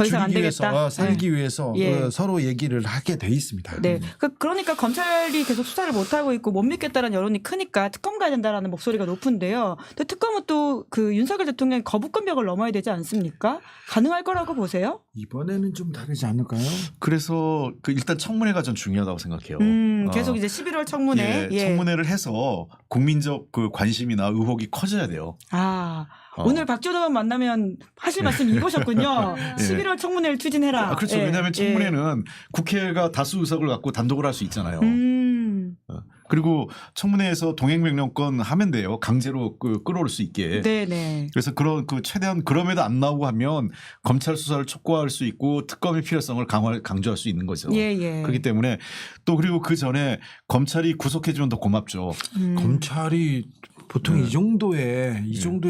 A: 이상 안 되겠다.
C: 살기 위해서 서로 얘기를 하게 돼 있습니다.
A: 네. 그러니까 검찰이 계속 수사를 못 하고 있고 못 믿겠다는 여론이 크니까 특검 가야 된다라는 목소리가 높은데요. 또 특검은 또 그 윤석열 대통령의 거부권 벽을 넘어야 되지 않습니까? 가능할 거라고 보세요?
C: 이번에는 좀 다르지 않을까요?
B: 그래서 일단 청문회가 전 중요하다고 생각해요.
A: 계속 이제 11월 청문회.
B: 청문회를 해서 국민적 그 관심이나 의혹이 커져야 돼요.
A: 오늘 박지원 의원 만나면 하실 말씀 이거셨군요. 11월 청문회를 추진해라.
B: 그렇죠. 왜냐하면 청문회는 국회가 다수 의석을 갖고 단독을 할 수 있잖아요. 그리고 청문회에서 동행명령권 하면 돼요. 강제로 끌어올 수 있게.
A: 네네.
B: 그래서 최대한 그럼에도 안 나오고 하면 검찰 수사를 촉구할 수 있고 특검의 필요성을 강조할 수 있는 거죠. 그렇기 때문에 또 그리고 그 전에 검찰이 구속해주면 더 고맙죠.
C: 검찰이 보통 이 정도의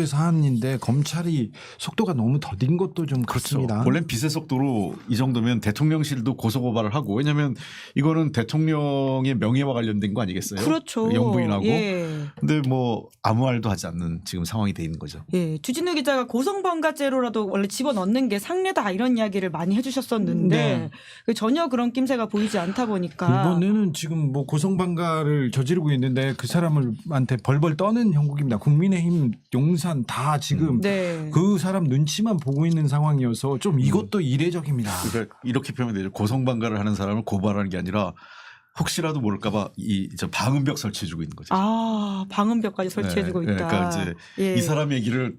C: 사안인데 검찰이 속도가 너무 더딘 것도 좀 그렇습니다.
B: 그렇죠. 원래 빛의 속도로 이 정도면 대통령실도 고소고발을 하고 왜냐하면 이거는 대통령의 명예와 관련된 거 아니겠어요?
A: 그렇죠.
B: 영부인하고. 근데 뭐 아무 말도 하지 않는 지금 상황이 돼 있는 거죠.
A: 주진우 기자가 고성방가죄로라도 원래 집어넣는 게 상례다 이런 이야기를 많이 해주셨었는데 전혀 그런 낌새가 보이지 않다 보니까
C: 이번에는 지금 뭐 고성방가를 저지르고 있는데 그 사람한테 벌벌 떠는 형국입니다. 국민의힘 용산 다 지금 그 사람 눈치만 보고 있는 상황이어서 좀 이것도 이례적입니다.
B: 그러니까 이렇게 표현되죠. 고성방가를 하는 사람을 고발하는 게 아니라 혹시라도 모를까봐 방음벽 설치해주고 있는 거죠.
A: 방음벽까지 설치해주고 있다.
B: 그러니까 이제 이 사람 얘기를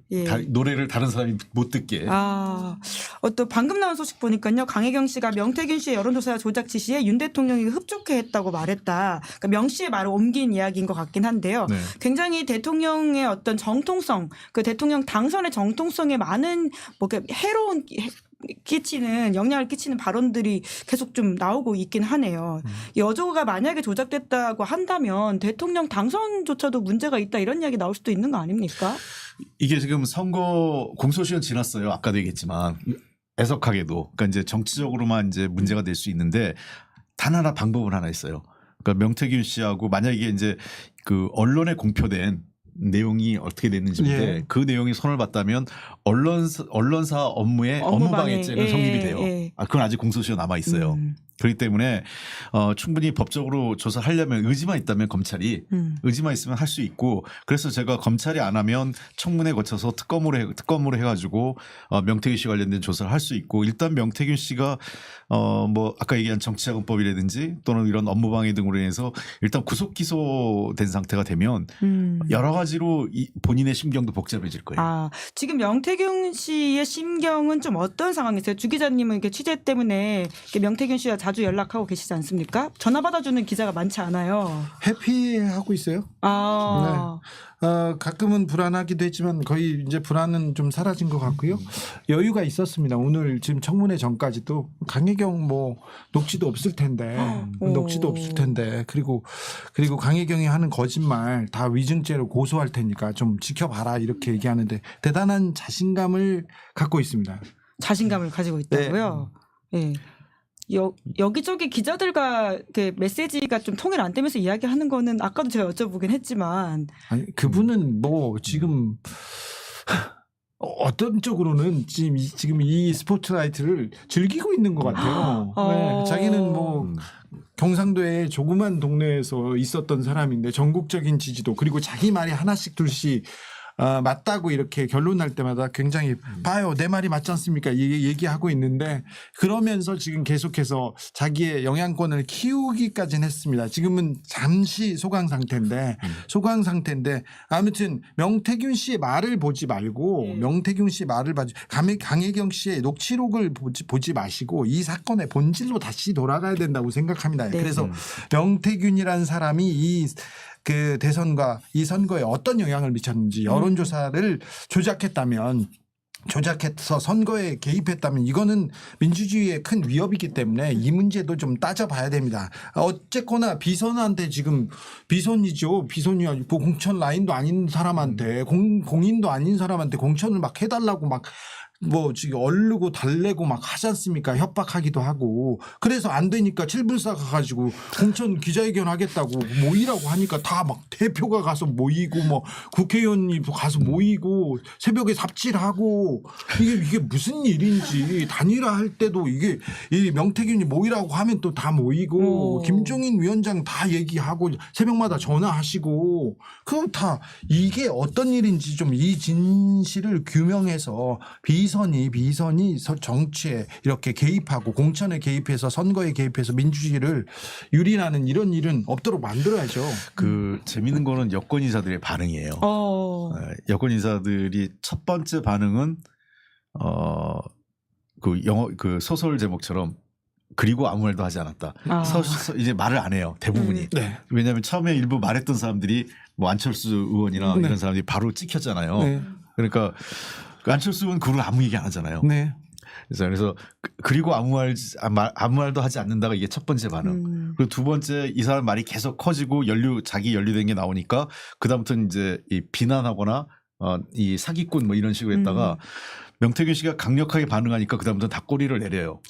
B: 노래를 다른 사람이 못 듣게.
A: 또 방금 나온 소식 보니까요. 강혜경 씨가 명태균 씨의 여론조사 조작 지시에 윤 대통령이 흡족해했다고 말했다. 그러니까 명 씨의 말을 옮긴 이야기인 것 같긴 한데요. 굉장히 대통령의 어떤 정통성, 그 대통령 당선의 정통성에 많은 해로운 영향을 끼치는 발언들이 계속 좀 나오고 있긴 하네요. 여조가 만약에 조작됐다고 한다면 대통령 당선조차도 문제가 있다 이런 이야기 나올 수도 있는 거 아닙니까?
B: 이게 지금 선거 공소시효는 지났어요. 아까도 얘기했지만 애석하게도 그러니까 이제 정치적으로만 이제 문제가 될 수 있는데 단 하나 방법은 하나 있어요. 그러니까 명태균 씨하고 만약에 이제 그 언론에 공표된 내용이 어떻게 됐는지인데 그 내용이 손을 봤다면 언론사 업무의 업무방해죄는 성립이 돼요. 그건 아직 공소시효 남아 있어요. 그렇기 때문에 충분히 법적으로 조사하려면 의지만 있다면 검찰이 의지만 있으면 할 수 있고 그래서 제가 검찰이 안 하면 청문회 거쳐서 특검으로 해가지고 명태균 씨 관련된 조사를 할 수 있고 일단 명태균 씨가 뭐 아까 얘기한 정치자금법이라든지 또는 이런 업무방해 등으로 인해서 일단 구속 기소된 상태가 되면 여러 가지로 본인의 심경도 복잡해질 거예요.
A: 지금 명태균 씨의 심경은 좀 어떤 상황이세요? 주 기자님은 이렇게 취재 때문에 명태균 씨와 자주 연락하고 계시지 않습니까? 전화 받아주는 기자가 많지 않아요.
C: 해피하고 있어요. 가끔은 불안하기도 했지만 거의 이제 불안은 좀 사라진 것 같고요. 여유가 있었습니다. 오늘 지금 청문회 전까지도 강혜경 뭐 녹취도 없을 텐데 그리고 강혜경이 하는 거짓말 다 위증죄로 고소할 테니까 좀 지켜봐라 이렇게 얘기하는데 대단한 자신감을 갖고 있습니다.
A: 자신감을 가지고 있다고요? 네. 여기저기 기자들과 메시지가 좀 통일 안 되면서 이야기하는 거는 아까도 제가 여쭤보긴 했지만
C: 그분은 뭐 지금 어떤 쪽으로는 지금 이 스포트라이트를 즐기고 있는 것 같아요. 네, 자기는 뭐 경상도의 조그만 동네에서 있었던 사람인데 전국적인 지지도 그리고 자기 말이 하나씩 둘씩 맞다고 이렇게 결론날 때마다 굉장히 봐요. 내 말이 맞지 않습니까? 얘기하고 있는데 그러면서 지금 계속해서 자기의 영향권을 키우기까지는 했습니다. 지금은 잠시 소강 상태인데 아무튼 명태균 씨의 말을 보지 말고 명태균 씨의 말을 봐주 강혜경 씨의 녹취록을 보지 마시고 이 사건의 본질로 다시 돌아가야 된다고 생각합니다.
A: 네.
C: 그래서 명태균이라는 사람이 그 대선과 이 선거에 어떤 영향을 미쳤는지 여론조사를 조작해서 선거에 개입했다면 이거는 민주주의에 큰 위협이기 때문에 이 문제도 좀 따져봐야 됩니다. 어쨌거나 비선한테 지금 비선이죠. 비선이 아니고 공천 라인도 아닌 사람한테 공인도 아닌 사람한테 공천을 막 해달라고 막 뭐 지금 얼르고 달래고 막 하지 않습니까? 협박하기도 하고 그래서 안 되니까 칠불사 가가지고 공천 기자회견 하겠다고 모이라고 하니까 다 막 대표가 가서 모이고 뭐 국회의원이 가서 모이고 새벽에 삽질하고 이게 무슨 일인지 단일화할 때도 이게 이 명태균이 모이라고 하면 또 다 모이고 김종인 위원장 다 얘기하고 새벽마다 전화하시고 그럼 다 이게 어떤 일인지 좀 이 진실을 규명해서 비선이 정치에 이렇게 개입하고 공천에 개입해서 선거에 개입해서 민주주의를 유린하는 이런 일은 없도록 만들어야죠.
B: 그 재밌는 거는 여권 인사들의 반응이에요. 여권 인사들이 첫 번째 반응은 그 소설 제목처럼 그리고 아무 말도 하지 않았다. 이제 말을 안 해요. 대부분이.
C: 네.
B: 왜냐하면 처음에 일부 말했던 사람들이 뭐 안철수 의원이나 이런 사람들이 바로 찍혔잖아요.
C: 네.
B: 그러니까 안철수 의원은 그걸 아무 얘기 안 하잖아요.
C: 네.
B: 그래서 그리고 아무 말도 하지 않는다가 이게 첫 번째 반응. 그리고 두 번째 이 사람 말이 계속 커지고 자기 연루된 게 나오니까 그다음부터는 이제 이 비난하거나 이 사기꾼 뭐 이런 식으로 했다가 명태균 씨가 강력하게 반응하니까 그다음부터 다 꼬리를 내려요.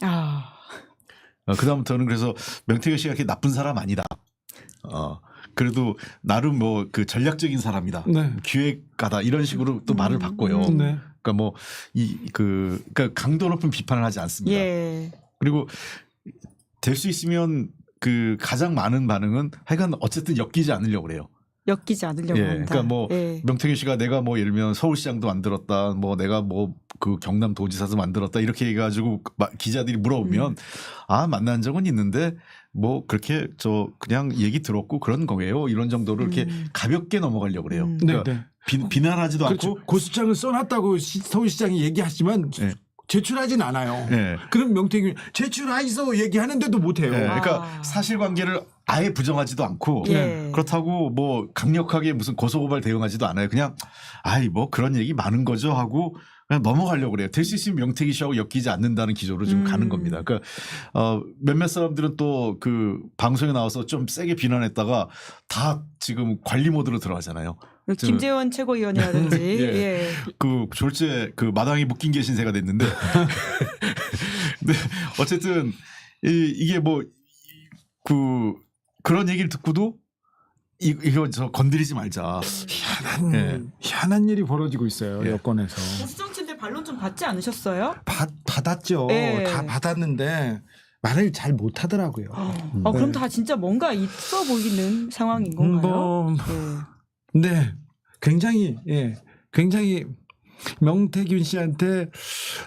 B: 그다음부터는 그래서 명태균 씨가 그렇게 나쁜 사람 아니다. 그래도 나름 뭐 그 전략적인 사람이다.
C: 네.
B: 기획가다 이런 식으로 또 말을 바꿔요.
C: 네.
B: 그러니까 뭐 그러니까 강도 높은 비판을 하지 않습니다.
A: 예.
B: 그리고 될 수 있으면 그 가장 많은 반응은 하여간 어쨌든 엮이지 않으려고 그래요.
A: 엮이지 않으려고 한다.
B: 그러니까 뭐 명태균 씨가 내가 뭐 예를 들면 서울시장도 만들었다, 뭐 내가 뭐 그 경남도지사도 만들었다 이렇게 해가지고 기자들이 물어보면 만난 적은 있는데 뭐 그렇게 그냥 얘기 들었고 그런 거예요. 이런 정도로 이렇게 가볍게 넘어가려고 그래요. 그러니까 비난하지도
C: 그렇죠.
B: 않고
C: 고수장을 써놨다고 서울시장이 얘기하지만 제출하진 않아요.
B: 네.
C: 그럼 명태균 제출하이소 얘기하는데도 못해요.
B: 그러니까 사실관계를 아예 부정하지도 않고 그렇다고 뭐 강력하게 무슨 고소고발 대응하지도 않아요. 그냥 뭐 그런 얘기 많은 거죠 하고 그냥 넘어가려고 그래요. 될 수 있으면 명태균 씨하고 엮이지 않는다는 기조로 지금 가는 겁니다. 그러니까 몇몇 사람들은 또 그 방송에 나와서 좀 세게 비난했다가 다 지금 관리 모드로 들어가잖아요.
A: 김재원 최고위원이라든지
B: 그 졸제 그 마당에 묶인 게 신세가 됐는데 근데 어쨌든 이게 뭐 그런 얘기를 듣고도 이거 건드리지 말자.
C: 희한한 일이 벌어지고 있어요. 여권에서.
A: 보수정치인들 반론 좀 받지 않으셨어요?
C: 받았죠. 다 받았는데 말을 잘 못하더라고요.
A: 그럼 다 진짜 뭔가 있어 보이는 상황인 건가요?
C: 네. 굉장히 명태균 씨한테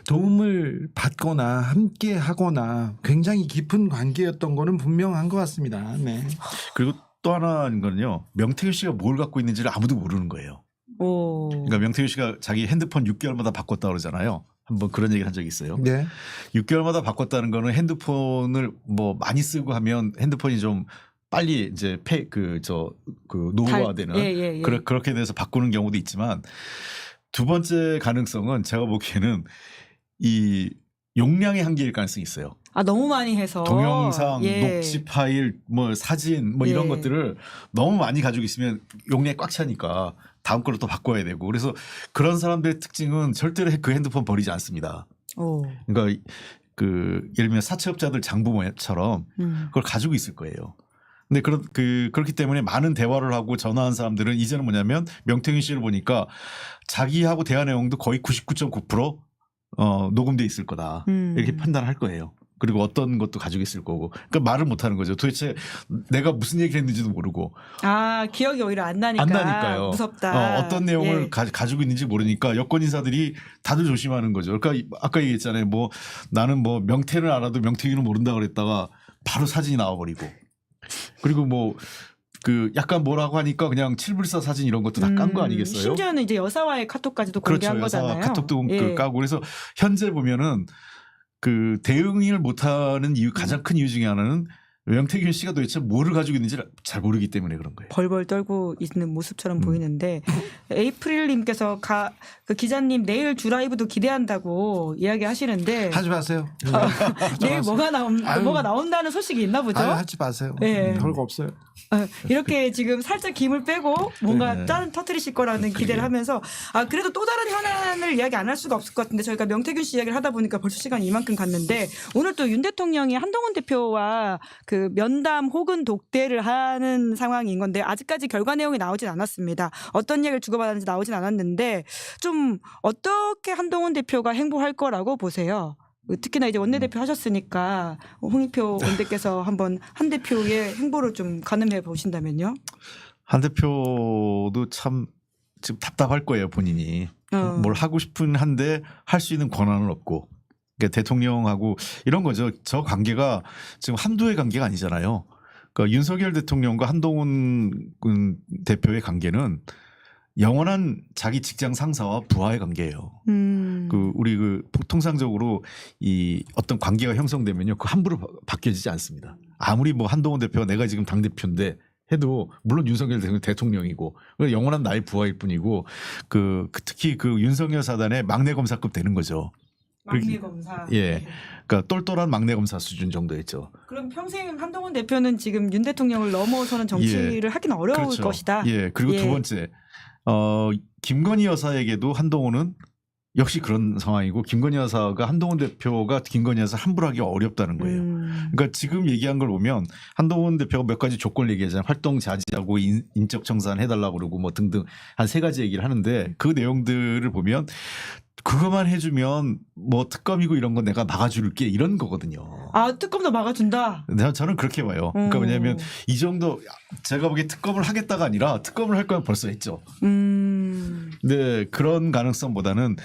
C: 도움을 받거나 함께 하거나 굉장히 깊은 관계였던 거는 분명한 것 같습니다. 네.
B: 그리고 또 하나인 거는요. 명태균 씨가 뭘 갖고 있는지를 아무도 모르는 거예요. 그러니까 명태균 씨가 자기 핸드폰 6개월마다 바꿨다 그러잖아요. 한번 그런 얘기를 한 적이 있어요.
C: 네.
B: 6개월마다 바꿨다는 거는 핸드폰을 뭐 많이 쓰고 하면 핸드폰이 좀 빨리 이제 노후화되는 그렇게 돼서 바꾸는 경우도 있지만 두 번째 가능성은 제가 보기에는 이 용량의 한계일 가능성이 있어요.
A: 너무 많이 해서
B: 동영상, 녹취 파일, 뭐 사진, 뭐 이런 것들을 너무 많이 가지고 있으면 용량이 꽉 차니까 다음 걸로 또 바꿔야 되고 그래서 그런 사람들의 특징은 절대로 그 핸드폰 버리지 않습니다. 그러니까 예를 들면 사채업자들 장부모처럼 그걸 가지고 있을 거예요. 근데 그렇기 때문에 많은 대화를 하고 전화한 사람들은 이제는 뭐냐면 명태균 씨를 보니까 자기하고 대화 내용도 거의 99.9% 녹음돼 있을 거다. 이렇게 판단할 거예요. 그리고 어떤 것도 가지고 있을 거고. 그러니까 말을 못 하는 거죠. 도대체 내가 무슨 얘기를 했는지도 모르고.
A: 아, 기억이 오히려 안 나니까.
B: 안 나니까요.
A: 무섭다.
B: 어떤 내용을 가지고 있는지 모르니까 여권 인사들이 다들 조심하는 거죠. 그러니까 아까 얘기했잖아요. 뭐 나는 뭐 명태를 알아도 명태균을 모른다 그랬다가 바로 사진이 나와버리고. 그리고 뭐 약간 뭐라고 하니까 그냥 7불사 사진 이런 것도 다 깐 거 아니겠어요?
A: 심지어는 이제 여사와의 카톡까지도 공개한
B: 그렇죠.
A: 거잖아요.
B: 여사 카톡도 까고 그래서 현재 보면은 대응을 못하는 가장 큰 이유 중에 하나는 명태균 씨가 도대체 뭐를 가지고 있는지를 잘 모르기 때문에 그런 거예요.
A: 벌벌 떨고 있는 모습처럼 보이는데 에이프릴님께서 그 기자님 내일 주라이브도 기대한다고 이야기하시는데
C: 하지 마세요.
A: 내일 뭐가 나온다는 소식이 있나 보죠?
C: 하지 마세요.
A: 네.
C: 별거 없어요.
A: 이렇게 지금 살짝 김을 빼고 뭔가 짠 터뜨리실 거라는 기대를 하면서 그래도 또 다른 현안을 이야기 안 할 수가 없을 것 같은데 저희가 명태균 씨 이야기를 하다 보니까 벌써 시간이 이만큼 갔는데 오늘 또 윤 대통령이 한동훈 대표와 그 면담 혹은 독대를 하는 상황인 건데 아직까지 결과 내용이 나오진 않았습니다. 어떤 얘기를 주고받았는지 나오진 않았는데 좀 어떻게 한동훈 대표가 행보할 거라고 보세요? 특히나 이제 원내대표 하셨으니까 홍익표 원대께서 한번 한 대표의 행보를 좀 가늠해 보신다면요.
B: 한 대표도 참 지금 답답할 거예요 본인이. 뭘 하고 싶은 한데 할 수 있는 권한은 없고. 그러니까 대통령하고 이런 거죠. 저 관계가 지금 한두의 관계가 아니잖아요. 그러니까 윤석열 대통령과 한동훈 대표의 관계는 영원한 자기 직장 상사와 부하의 관계예요. 우리 통상적으로 이 어떤 관계가 형성되면요, 그 함부로 바뀌어지지 않습니다. 아무리 뭐 한동훈 대표가 내가 지금 당 대표인데 해도 물론 윤석열 대통령이고 영원한 나의 부하일 뿐이고 특히 윤석열 사단의 막내 검사급 되는 거죠.
A: 막내 검사.
B: 예. 그러니까 똘똘한 막내 검사 수준 정도였죠.
A: 그럼 평생 한동훈 대표는 지금 윤 대통령을 넘어서는 정치를 하긴 어려울
B: 그렇죠.
A: 것이다.
B: 예. 그리고 두 번째, 김건희 여사에게도 한동훈은 역시 그런 상황이고 김건희 여사가 한동훈 대표가 김건희 여사 함부로 하기 어렵다는 거예요. 그러니까 지금 얘기한 걸 보면 한동훈 대표가 몇 가지 조건을 얘기하잖아요. 활동 자제하고 인적 청산 해달라고 그러고 뭐 등등 한 3가지 얘기를 하는데 그 내용들을 보면 그것만 해주면 뭐 특검이고 이런 건 내가 막아줄게 이런 거거든요.
A: 특검도 막아준다?
B: 저는 그렇게 봐요. 그러니까 왜냐하면 이 정도 제가 보기에 특검을 하겠다가 아니라 특검을 할 거면 벌써 했죠. 근데 그런 가능성보다는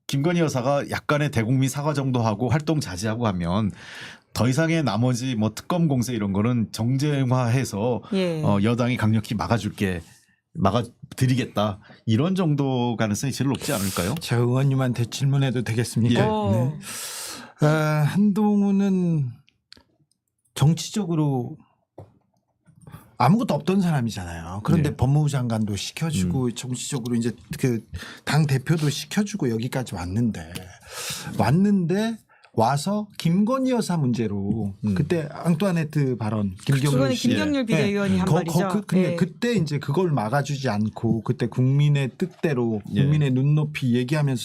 B: 김건희 여사가 약간의 대국민 사과 정도 하고 활동 자제하고 하면 더 이상의 나머지 뭐 특검 공세 이런 거는 정쟁화해서 여당이 강력히 막아드리겠다 이런 정도 가능성이 제일 높지 않을까요?
C: 저 의원님한테 질문해도 되겠습니까? 네. 한동훈은 정치적으로 아무것도 없던 사람이잖아요. 그런데 법무부 장관도 시켜주고 정치적으로 이제 당 대표도 시켜주고 여기까지 왔는데 와서 김건희 여사 문제로 그때 앙뚜아네트 발언
A: 김경률 비대위원이 한 말이죠.
C: 그때 이제 그걸 막아주지 않고 그때 국민의 뜻대로 국민의 눈높이 얘기하면서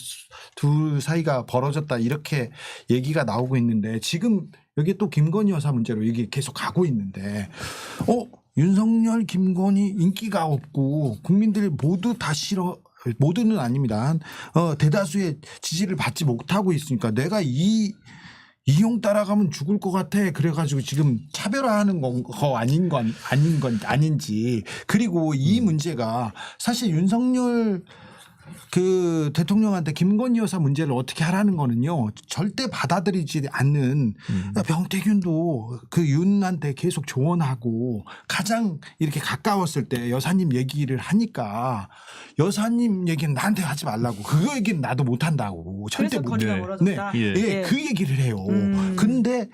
C: 둘 사이가 벌어졌다 이렇게 얘기가 나오고 있는데 지금 여기 또 김건희 여사 문제로 얘기 계속 가고 있는데 윤석열 김건희 인기가 없고 국민들이 모두 다 싫어. 모두는 아닙니다. 대다수의 지지를 받지 못하고 있으니까 내가 이용 따라가면 죽을 것 같아. 그래가지고 지금 차별화하는 거 아닌지. 그리고 이 문제가 사실 윤석열 대통령한테 김건희 여사 문제를 어떻게 하라는 거는요 절대 받아들이지 않는 명태균도 윤한테 계속 조언하고 가장 이렇게 가까웠을 때 여사님 얘기를 하니까 여사님 얘기는 나한테 하지 말라고 그거 얘기는 나도 못한다고 절대 못해. 그 얘기를 해요. 근데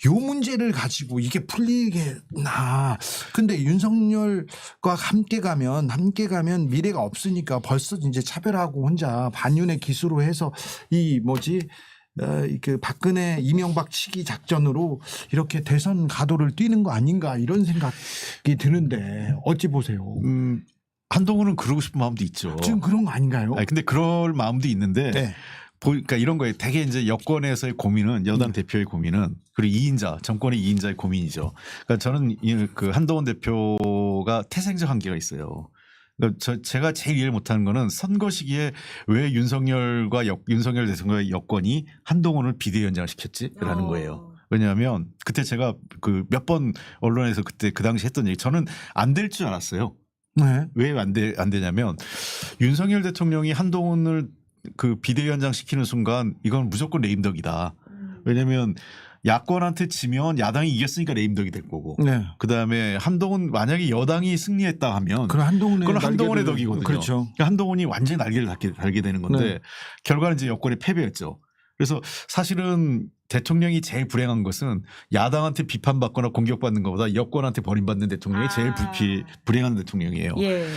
C: 요 문제를 가지고 이게 풀리겠나? 근데 윤석열과 함께 가면 미래가 없으니까 벌써 이제 차별하고 혼자 반윤의 기수로 해서 박근혜 이명박 치기 작전으로 이렇게 대선 가도를 뛰는 거 아닌가 이런 생각이 드는데 어찌 보세요?
B: 한동훈은 그러고 싶은 마음도 있죠.
C: 지금 그런 거 아닌가요?
B: 근데 그럴 마음도 있는데 그러니까 이런 거에 되게 이제 여권에서의 고민은 여당 대표의 고민은 그리고 2인자 정권의 2인자의 고민이죠. 그러니까 저는 그 한동훈 대표가 태생적 한계가 있어요. 그러니까 제가 제일 이해를 못하는 거는 선거 시기에 왜 윤석열 대통령의 여권이 한동훈을 비대위원장을 시켰지라는 거예요. 왜냐하면 그때 제가 그 몇 번 언론에서 그때 그 당시 했던 얘기 저는 안 될 줄 알았어요.
C: 네.
B: 왜 안 되냐면 윤석열 대통령이 한동훈을 그 비대위원장 시키는 순간 이건 무조건 레임덕이다. 왜냐하면 야권한테 지면 야당이 이겼으니까 레임덕이 될 거고.
C: 네.
B: 그다음에 한동훈 만약에 여당이 승리했다 하면
C: 그럼 그건
B: 한동훈의 덕이거든요.
C: 그렇죠.
B: 그러니까 한동훈이 완전히 날개를 달게 되는 건데
C: 네.
B: 결과는 이제 여권의 패배였죠. 그래서 사실은 대통령이 제일 불행한 것은 야당한테 비판받거나 공격받는 것보다 여권한테 버림받는 대통령이 제일 불행한 대통령이에요.
A: 예.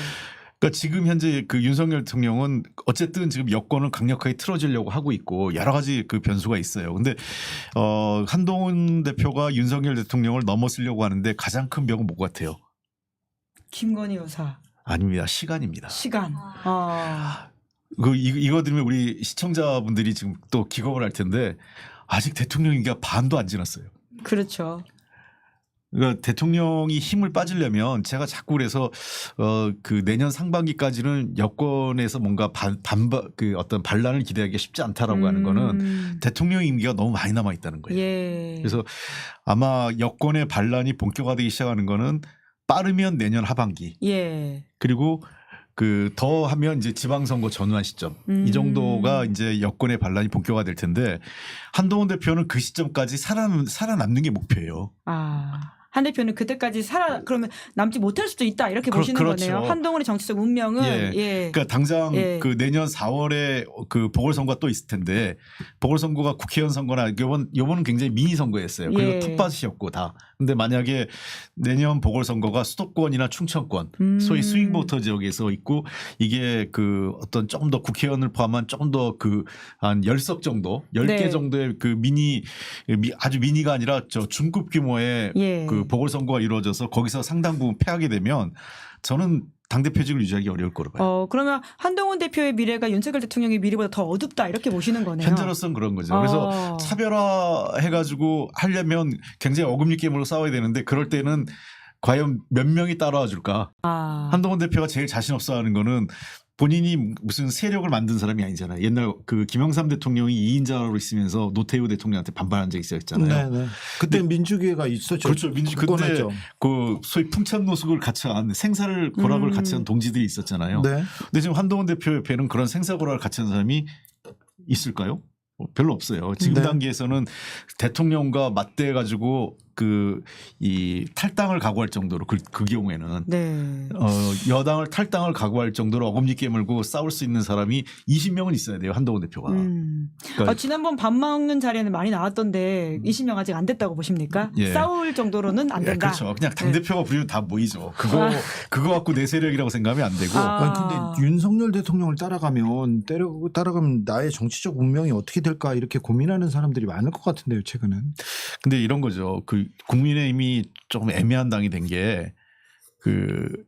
B: 그러니까 지금 현재 그 윤석열 대통령은 어쨌든 지금 여권을 강력하게 틀어주려고 하고 있고 여러 가지 그 변수가 있어요. 근데 한동훈 대표가 윤석열 대통령을 넘어서려고 하는데 가장 큰 벽은 뭐 같아요?
A: 김건희 여사.
B: 아닙니다. 시간입니다.
A: 시간.
B: 이거 들으면 우리 시청자분들이 지금 또 기겁을 할 텐데 아직 대통령이가 반도 안 지났어요.
A: 그렇죠.
B: 그러니까 대통령이 힘을 빠지려면 제가 자꾸 그래서 그 내년 상반기까지는 여권에서 뭔가 그 어떤 반란을 기대하기가 쉽지 않다라고 하는 거는 대통령 임기가 너무 많이 남아 있다는 거예요.
A: 예.
B: 그래서 아마 여권의 반란이 본격화되기 시작하는 거는 빠르면 내년 하반기.
A: 예.
B: 그리고 그 더 하면 이제 지방선거 전후한 시점 이 정도가 이제 여권의 반란이 본격화될 텐데 한동훈 대표는 그 시점까지 살아남는 게 목표예요.
A: 한 대표는 그때까지 그러면 남지 못할 수도 있다 이렇게 보시는
B: 그렇죠.
A: 거네요. 한동훈의 정치적 운명은
B: 그러니까 당장 그 내년 4월에 그 보궐선거가 또 있을 텐데 보궐선거가 국회의원 선거나 요번은 굉장히 미니 선거였어요. 그리고 텃밭이었고 다. 근데 만약에 내년 보궐선거가 수도권이나 충청권 소위 스윙보터 지역에서 있고 이게 그 어떤 조금 더 국회의원을 포함한 조금 더 그 한 10석 정도 10개 정도의 그 아주 미니가 아니라 저 중급 규모의 그 보궐선거가 이루어져서 거기서 상당 부분 패하게 되면 저는 당대표직을 유지하기 어려울 거로 봐요.
A: 그러면 한동훈 대표의 미래가 윤석열 대통령의 미래보다 더 어둡다 이렇게 보시는 거네요.
B: 현재로서는 그런 거죠. 그래서 차별화해가지고 하려면 굉장히 어금니 게임으로 싸워야 되는데 그럴 때는 과연 몇 명이 따라와 줄까. 한동훈 대표가 제일 자신 없어 하는 거는 본인이 무슨 세력을 만든 사람이 아니잖아요. 옛날 그 김영삼 대통령이 2인자로 있으면서 노태우 대통령한테 반발한 적이 있었잖아요.
C: 네. 그때 민주주의가 있었죠.
B: 그렇죠. 그때 그 소위 풍찬노숙을 같이 한 생사를 고락을 같이 한 동지들이 있었잖아요.
C: 네.
B: 근데 지금 한동훈 대표 옆에는 그런 생사 고락을 같이 한 사람이 있을까요? 별로 없어요. 지금 단계에서는 대통령과 맞대해 가지고 이 탈당을 각오할 정도로 그 경우에는 여당을 탈당을 각오할 정도로 어금니 깨물고 싸울 수 있는 사람이 20명은 있어야 돼요. 한동훈 대표가. 그러니까
A: 지난번 밥 먹는 자리에는 많이 나왔던데 20명 아직 안 됐다고 보십니까? 싸울 정도로는 안 된다.
B: 그렇죠. 그냥 당대표가 부리면 다 모이죠. 그거 갖고 내 세력이라고 생각하면 안 되고.
C: 근데 윤석열 대통령을 따라가면 나의 정치적 운명이 어떻게 될까 이렇게 고민하는 사람들이 많을 것 같은데요. 최근은.
B: 근데 이런 거죠. 국민의힘이 조금 애매한 당이 된 게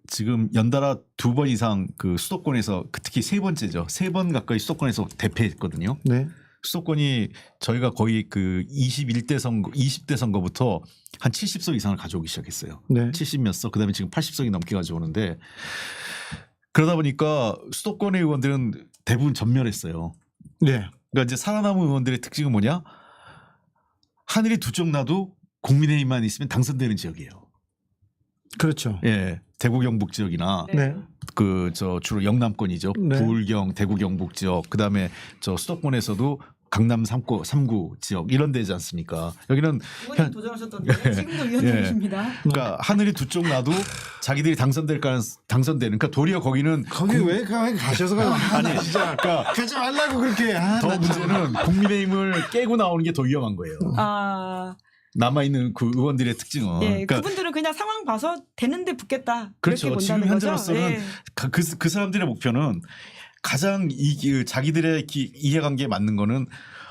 B: 지금 연달아 2번 이상 그 수도권에서 특히 3번째죠. 3번 가까이 수도권에서 대패했거든요.
C: 네.
B: 수도권이 저희가 거의 그 20대 선거부터 한 70석 이상을 가져오기 시작했어요.
C: 네.
B: 70몇 석, 그다음에 지금 80석이 넘게 가져오는데 그러다 보니까 수도권의 의원들은 대부분 전멸했어요.
C: 네.
B: 그러니까 이제 살아남은 의원들의 특징은 뭐냐? 하늘이 두 쪽 나도 국민의힘만 있으면 당선되는 지역이에요.
C: 그렇죠.
B: 예, 대구 경북 지역이나 주로 영남권이죠.
C: 네.
B: 부울경, 대구 경북 지역, 그다음에 수도권에서도 강남 3구 지역 이런 데지 않습니까? 여기는
A: 도전하셨던데 지금도 위원장이십니다.
B: 그러니까 하늘이 두 쪽 나도 자기들이 당선되는. 그러니까 도리어 거기는
C: 거기 왜 가셔서 아니 진짜 그러니까 가지 말라고 그렇게.
B: 더 문제는 국민의힘을 깨고 나오는 게 더 위험한 거예요. 남아있는 그 의원들의 특징은.
A: 그러니까 그분들은 그냥 상황 봐서 되는데 붙겠다.
B: 그렇죠. 지금 현재로서는 그 사람들의 목표는 가장 자기들의 이해관계에 맞는 거는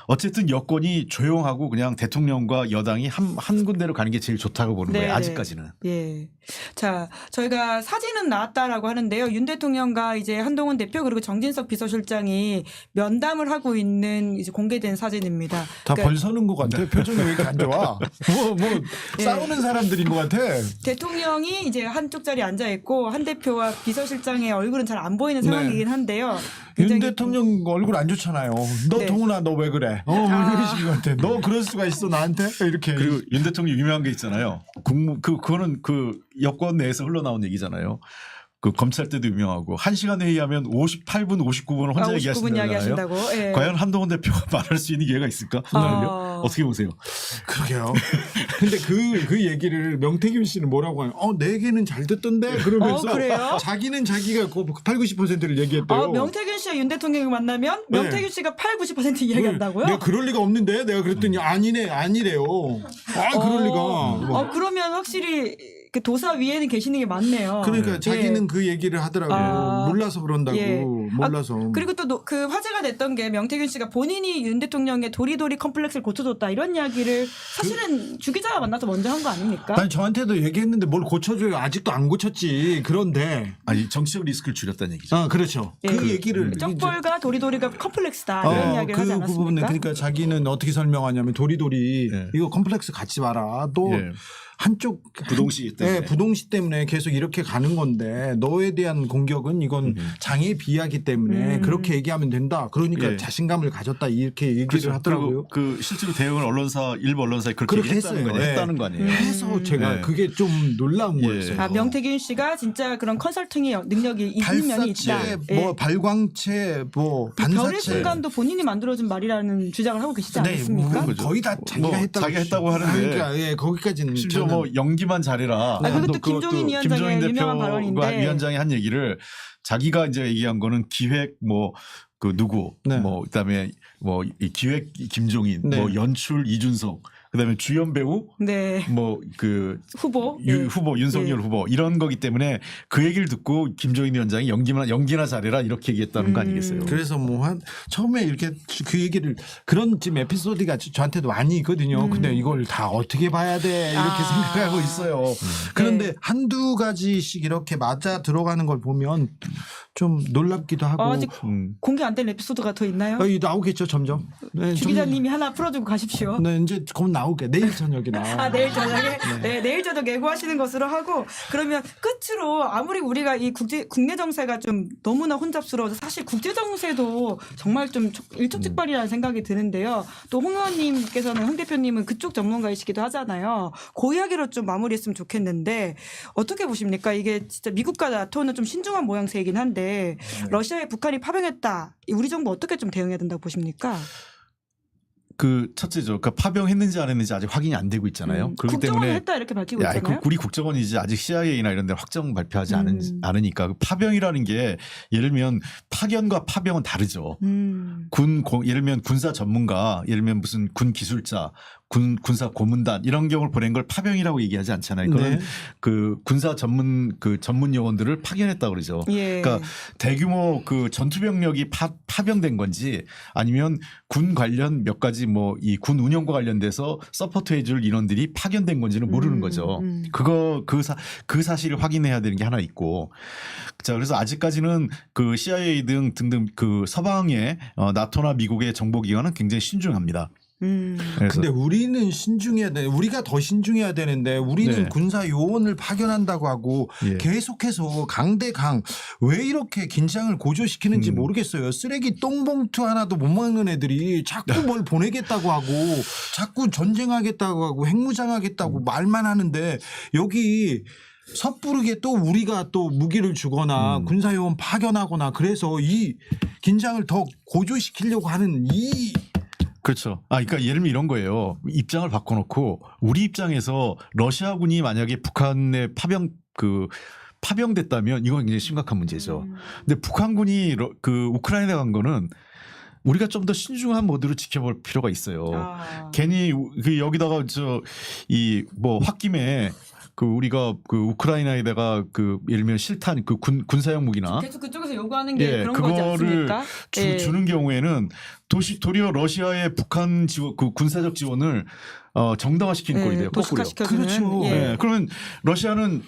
B: 어쨌든 여건이 조용하고 그냥 대통령과 여당이 한 군데로 가는 게 제일 좋다고 보는 거예요. 아직까지는.
A: 예. 자, 저희가 사진은 나왔다라고 하는데요. 윤 대통령과 이제 한동훈 대표 그리고 정진석 비서실장이 면담을 하고 있는 이제 공개된 사진입니다.
C: 다
A: 그러니까
C: 벌 서는 것 같아. 표정이 왜 이렇게 안 좋아?
A: 예.
C: 싸우는 사람들인 것 같아.
A: 대통령이 이제 한쪽 자리에 앉아 있고 한 대표와 비서실장의 얼굴은 잘 안 보이는 상황이긴 한데요.
C: 윤 대통령 얼굴 안 좋잖아요. 너
A: 네.
C: 동훈아 너 왜 그래? 뭐 이런 식인 것 같아. 너 그럴 수가 있어 나한테? 이렇게.
B: 그리고 윤 대통령 유명한 게 있잖아요. 그거는 그 여권 내에서 흘러나온 얘기잖아요. 그 검찰 때도 유명하고 1시간 회의하면 58분, 59분을 혼자
A: 59분
B: 얘기하신다고.
A: 예.
B: 과연 한동훈 대표가 말할 수 있는 기회가 있을까? 어떻게 보세요?
C: 그러게요. 근데 그 얘기를 명태균 씨는 뭐라고 하냐? 내 얘기는 잘 듣던데 그러면서
A: 그래요?
C: 자기는 자기가 8, 90%를 얘기했대요.
A: 명태균 씨와 윤 대통령이 만나면
C: 네.
A: 명태균 씨가 8, 90% 이야기한다고요?
C: 내가 그럴 리가 없는데 내가 그랬더니 아니래요. 그럴 리가.
A: 그러면 확실히 그 도사 위에는 계시는 게 맞네요.
C: 그러니까 자기는 그 얘기를 하더라고요. 몰라서 그런다고.
A: 예.
C: 몰라서.
A: 그리고 또 그 화제가 됐던 게 명태균 씨가 본인이 윤 대통령의 도리도리 컴플렉스를 고쳐줬다 이런 이야기를 사실은 주 기자가 만나서 먼저 한 거 아닙니까?
C: 아니 저한테도 얘기했는데 뭘 고쳐줘요. 아직도 안 고쳤지. 그런데.
B: 아니 정치적 리스크를 줄였다는 얘기죠.
C: 그렇죠.
A: 예.
C: 그 얘기를.
A: 쩍벌과 도리도리가 컴플렉스다 이런 이야기를 하지 않았습니까?
C: 그 부분은 그러니까 자기는 어떻게 설명하냐면 도리도리
B: 예.
C: 이거 컴플렉스 갖지 마라. 또
B: 예.
C: 한쪽
B: 부동시 때문에.
C: 부동시 때문에 계속 이렇게 가는 건데 너에 대한 공격은 이건 장애에 비하기 때문에 그렇게 얘기하면 된다. 그러니까
B: 예.
C: 자신감을 가졌다 이렇게 얘기를
B: 그렇죠.
C: 하더라고요.
B: 그리고 그 실제로 대응을 일부 언론사에 그렇게 했다는 거
C: 예.
B: 했다는 거 아니에요.
C: 해서 제가
B: 예.
C: 그게 좀 놀라운
B: 예.
C: 거였어요.
A: 명태균 씨가 진짜 그런 컨설팅의 능력이 있는 면이 있다.
C: 발사체, 발광체,
A: 별의
C: 반사체.
A: 순간도 본인이 만들어준 말이라는 주장을 하고 계시지 않습니까?
C: 거의 다 자기가 했다고.
B: 자기가 했다고 하는데.
C: 그러니까 거기까지는
B: 심지어
C: 저는
B: 연기만 잘해라.
A: 그것도 김종인 위원장의 유명한 발언인데.
B: 위원장이 한 얘기를 자기가 이제 얘기한 거는 기획
C: 네.
B: 그다음에 이 기획 김종인,
C: 네.
B: 연출 이준석, 그다음에 주연 배우
A: 네. 후보
B: 후보 윤석열 후보 이런 거기 때문에 그 얘기를 듣고 김종인 위원장이 연기나 잘해라 이렇게 얘기했다는 거 아니겠어요?
C: 그래서 처음에 이렇게 그 얘기를 그런 지금 에피소드가 저한테도 많이 있거든요. 근데 이걸 다 어떻게 봐야 돼 이렇게 생각하고 있어요. 그런데 한두 가지씩 이렇게 맞아 들어가는 걸 보면 좀 놀랍기도 하고.
A: 아직 공개 안 된 에피소드가 더 있나요?
C: 나오겠죠 점점. 네,
A: 주 기자님이 하나 풀어주고 가십시오.
C: 네, 이제 곧 나오게 내일 저녁에 나와.
A: 내일 저녁에 내일 저녁 예고하시는 것으로 하고 그러면 끝으로 아무리 우리가 이 국내 정세가 좀 너무나 혼잡스러워서 사실 국제 정세도 정말 좀 일촉즉발이라는 생각이 드는데요. 또 홍 의원님께서는 홍 대표님은 그쪽 전문가이시기도 하잖아요. 그 이야기로 좀 마무리했으면 좋겠는데 어떻게 보십니까? 이게 진짜 미국과 나토는 좀 신중한 모양새이긴 한데 러시아에 북한이 파병했다. 우리 정부 어떻게 좀 대응해야 된다고 보십니까?
B: 그 첫째죠. 그러니까 파병했는지 안 했는지 아직 확인이 안 되고 있잖아요. 그렇기
A: 국정원은
B: 때문에
A: 했다 이렇게 밝히고 있잖아요.
B: 우리 국정원이 이제 아직 CIA나 이런 데 확정 발표하지 않으니까 그 파병이라는 게 예를 들면 파견과 파병은 다르죠. 예를 들면 군사 전문가, 예를 들면 무슨 군 기술자, 군사 고문단 이런 경우를 보낸 걸 파병이라고 얘기하지 않잖아요. 그건 그 군사 전문 요원들을 파견했다고 그러죠.
A: 예.
B: 그러니까 대규모 그 전투 병력이 파병된 건지 아니면 군 관련 몇 가지 이 군 운영과 관련돼서 서포트 해줄 인원들이 파견된 건지는 모르는 거죠. 그 사실을 확인해야 되는 게 하나 있고. 자, 그래서 아직까지는 그 CIA 등등 그 서방의 나토나 미국의 정보기관은 굉장히 신중합니다.
C: 근데 우리는 신중해야 돼. 우리가 더 신중해야 되는데 우리는 군사 요원을 파견한다고 하고 계속해서 강대강 왜 이렇게 긴장을 고조시키는지 모르겠어요. 쓰레기 똥봉투 하나도 못 먹는 애들이 자꾸 뭘 보내겠다고 하고 자꾸 전쟁하겠다고 하고 핵무장하겠다고 말만 하는데 여기 섣부르게 또 우리가 또 무기를 주거나 군사요원 파견하거나 그래서 이 긴장을 더 고조시키려고 하는 이
B: 그렇죠. 그러니까 예를 들면 이런 거예요. 입장을 바꿔놓고 우리 입장에서 러시아군이 만약에 북한에 파병됐다면 이건 굉장히 심각한 문제죠. 근데 북한군이 그 우크라이나에 간 거는 우리가 좀 더 신중한 모드로 지켜볼 필요가 있어요. 괜히 여기다가 홧김에 우리가 우크라이나에다가 예를 들면 실탄 군사용 무기나
A: 계속 그쪽에서 요구하는 게 그런 거지 않습니까?
B: 주는 경우에는 도리어 러시아의 북한 지원, 그 군사적 지원을 정당화시키는 꼴이 돼요. 거꾸로.
A: 도식화시켜주는.
C: 그렇죠.
A: 예.
B: 네. 그러면 러시아는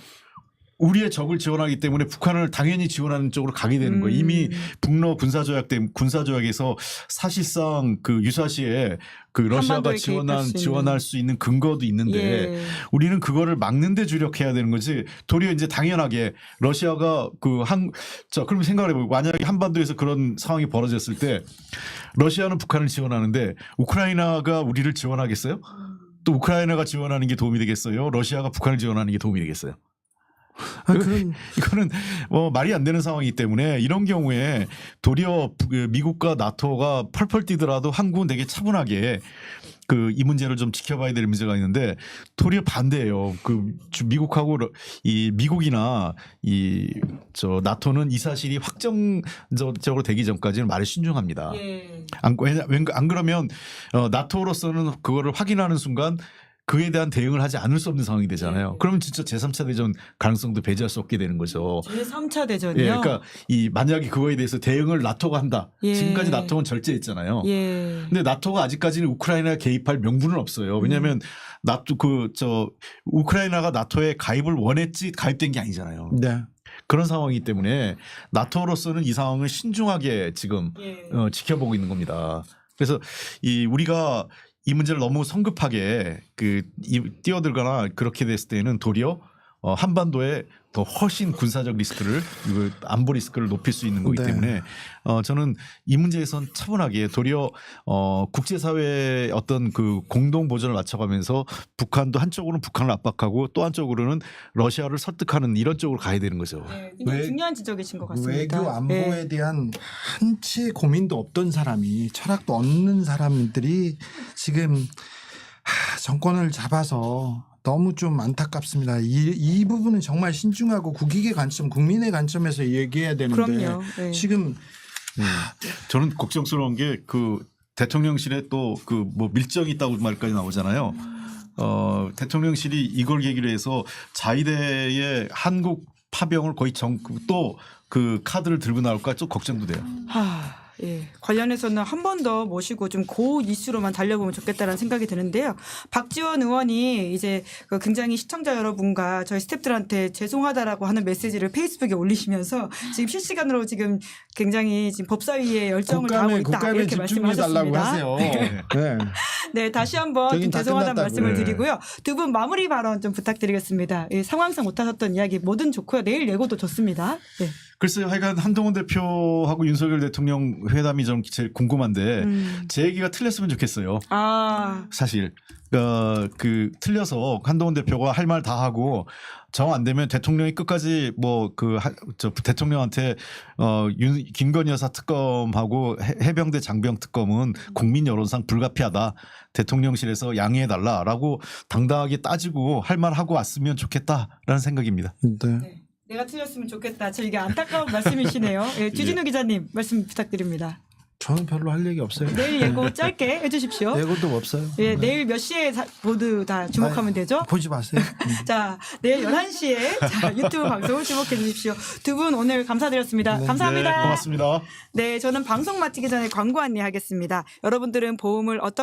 B: 우리의 적을 지원하기 때문에 북한을 당연히 지원하는 쪽으로 가게 되는 거예요. 이미 북러 군사조약에서 사실상 그 유사시에 그 러시아가
A: 한반도에 개입할 수
B: 지원할 수 있는 근거도 있는데
A: 예.
B: 우리는 그거를 막는 데 주력해야 되는 거지. 도리어 이제 당연하게 러시아가 그럼 생각을 해보고 만약에 한반도에서 그런 상황이 벌어졌을 때 러시아는 북한을 지원하는데 우크라이나가 우리를 지원하겠어요? 또 우크라이나가 지원하는 게 도움이 되겠어요? 러시아가 북한을 지원하는 게 도움이 되겠어요? 이거는 말이 안 되는 상황이기 때문에 이런 경우에 도리어 미국과 나토가 펄펄 뛰더라도 한국은 되게 차분하게 이 문제를 좀 지켜봐야 될 문제가 있는데 도리어 반대예요. 미국하고 미국이나 나토는 이 사실이 확정적으로 되기 전까지는 말에 신중합니다.
A: 예.
B: 안 그러면 나토로서는 그거를 확인하는 순간 그에 대한 대응을 하지 않을 수 없는 상황이 되잖아요. 그러면 진짜 제3차 대전 가능성도 배제할 수 없게 되는 거죠.
A: 제3차 대전이요?
B: 예, 그러니까 만약에 그거에 대해서 대응을 나토가 한다.
A: 예.
B: 지금까지 나토는 절제했잖아요.
A: 예.
B: 근데 나토가 아직까지는 우크라이나에 개입할 명분은 없어요. 왜냐하면 우크라이나가 나토에 가입을 원했지 가입된 게 아니잖아요.
C: 네.
B: 그런 상황이기 때문에 나토로서는 이 상황을 신중하게 지금
A: 예.
B: 지켜보고 있는 겁니다. 그래서 우리가 이 문제를 너무 성급하게 뛰어들거나 그렇게 됐을 때는 도리어 한반도에 더 훨씬 군사적 리스크를 안보 리스크를 높일 수 있는 거기
C: 네.
B: 때문에 저는 이 문제에선 차분하게 도리어 국제사회의 어떤 그 공동 보전을 맞춰가면서 북한도 한쪽으로는 북한을 압박하고 또 한쪽으로는 러시아를 설득하는 이런 쪽으로 가야 되는 거죠.
A: 네, 굉장히 중요한 지적이신 것 같습니다.
C: 외교 안보에
A: 예.
C: 대한 한치의 고민도 없던 사람이 철학도 없는 사람들이 지금 정권을 잡아서 너무 좀 안타깝습니다. 이 부분은 정말 신중하고 국익의 관점, 국민의 관점에서 얘기해야 되는데
A: 그럼요. 예.
C: 지금
B: 저는 걱정스러운 게 대통령실에 또 밀정이 있다고 말까지 나오잖아요. 대통령실이 이걸 계기로 해서 자위대의 한국 파병을 거의 또 그 카드를 들고 나올까 좀 걱정도 돼요.
A: 예. 관련해서는 한 번 더 모시고 좀 그 이슈로만 달려보면 좋겠다는 생각이 드는데요. 박지원 의원이 이제 굉장히 시청자 여러분과 저희 스태프들한테 죄송하다라고 하는 메시지를 페이스북에 올리시면서 지금 실시간으로 지금 굉장히 지금 법사위에 열정을 가하고 있다
C: 국감에
A: 이렇게
C: 집중해 달라고
A: 말씀하셨습니다.
C: 하세요. 네.
A: 네, 다시 한번 좀
C: 저긴 다
A: 죄송하다는
C: 끝났다고요.
A: 말씀을
B: 네.
A: 드리고요. 두 분 마무리 발언 좀 부탁드리겠습니다. 상황상 못하셨던 이야기 뭐든 좋고요. 내일 예고도 좋습니다. 네.
B: 글쎄요, 하여간 한동훈 대표하고 윤석열 대통령 회담이 좀 제일 궁금한데 제 얘기가 틀렸으면 좋겠어요. 사실 틀려서 한동훈 대표가 할 말 다 하고 정 안 되면 대통령이 끝까지 대통령한테 김건희 여사 특검하고 해병대 장병 특검은 국민 여론상 불가피하다. 대통령실에서 양해해달라라고 당당하게 따지고 할 말 하고 왔으면 좋겠다라는 생각입니다.
A: 네. 내가 틀렸으면 좋겠다. 저 이게 안타까운 말씀이시네요. 예, 주진우 기자님 말씀 부탁드립니다.
C: 저는 별로 할 얘기 없어요.
A: 내일 예고 짧게 해주십시오.
C: 예고도 없어요.
A: 예, 내일 몇 시에 모두 다 주목하면 되죠?
C: 보지 마세요.
A: 자, 내일 11시에 유튜브 방송을 주목해 주십시오. 두 분 오늘 감사드렸습니다. 감사합니다.
B: 네, 고맙습니다.
A: 네, 저는 방송 마치기 전에 광고 안내하겠습니다. 여러분들은 보험을 어떻게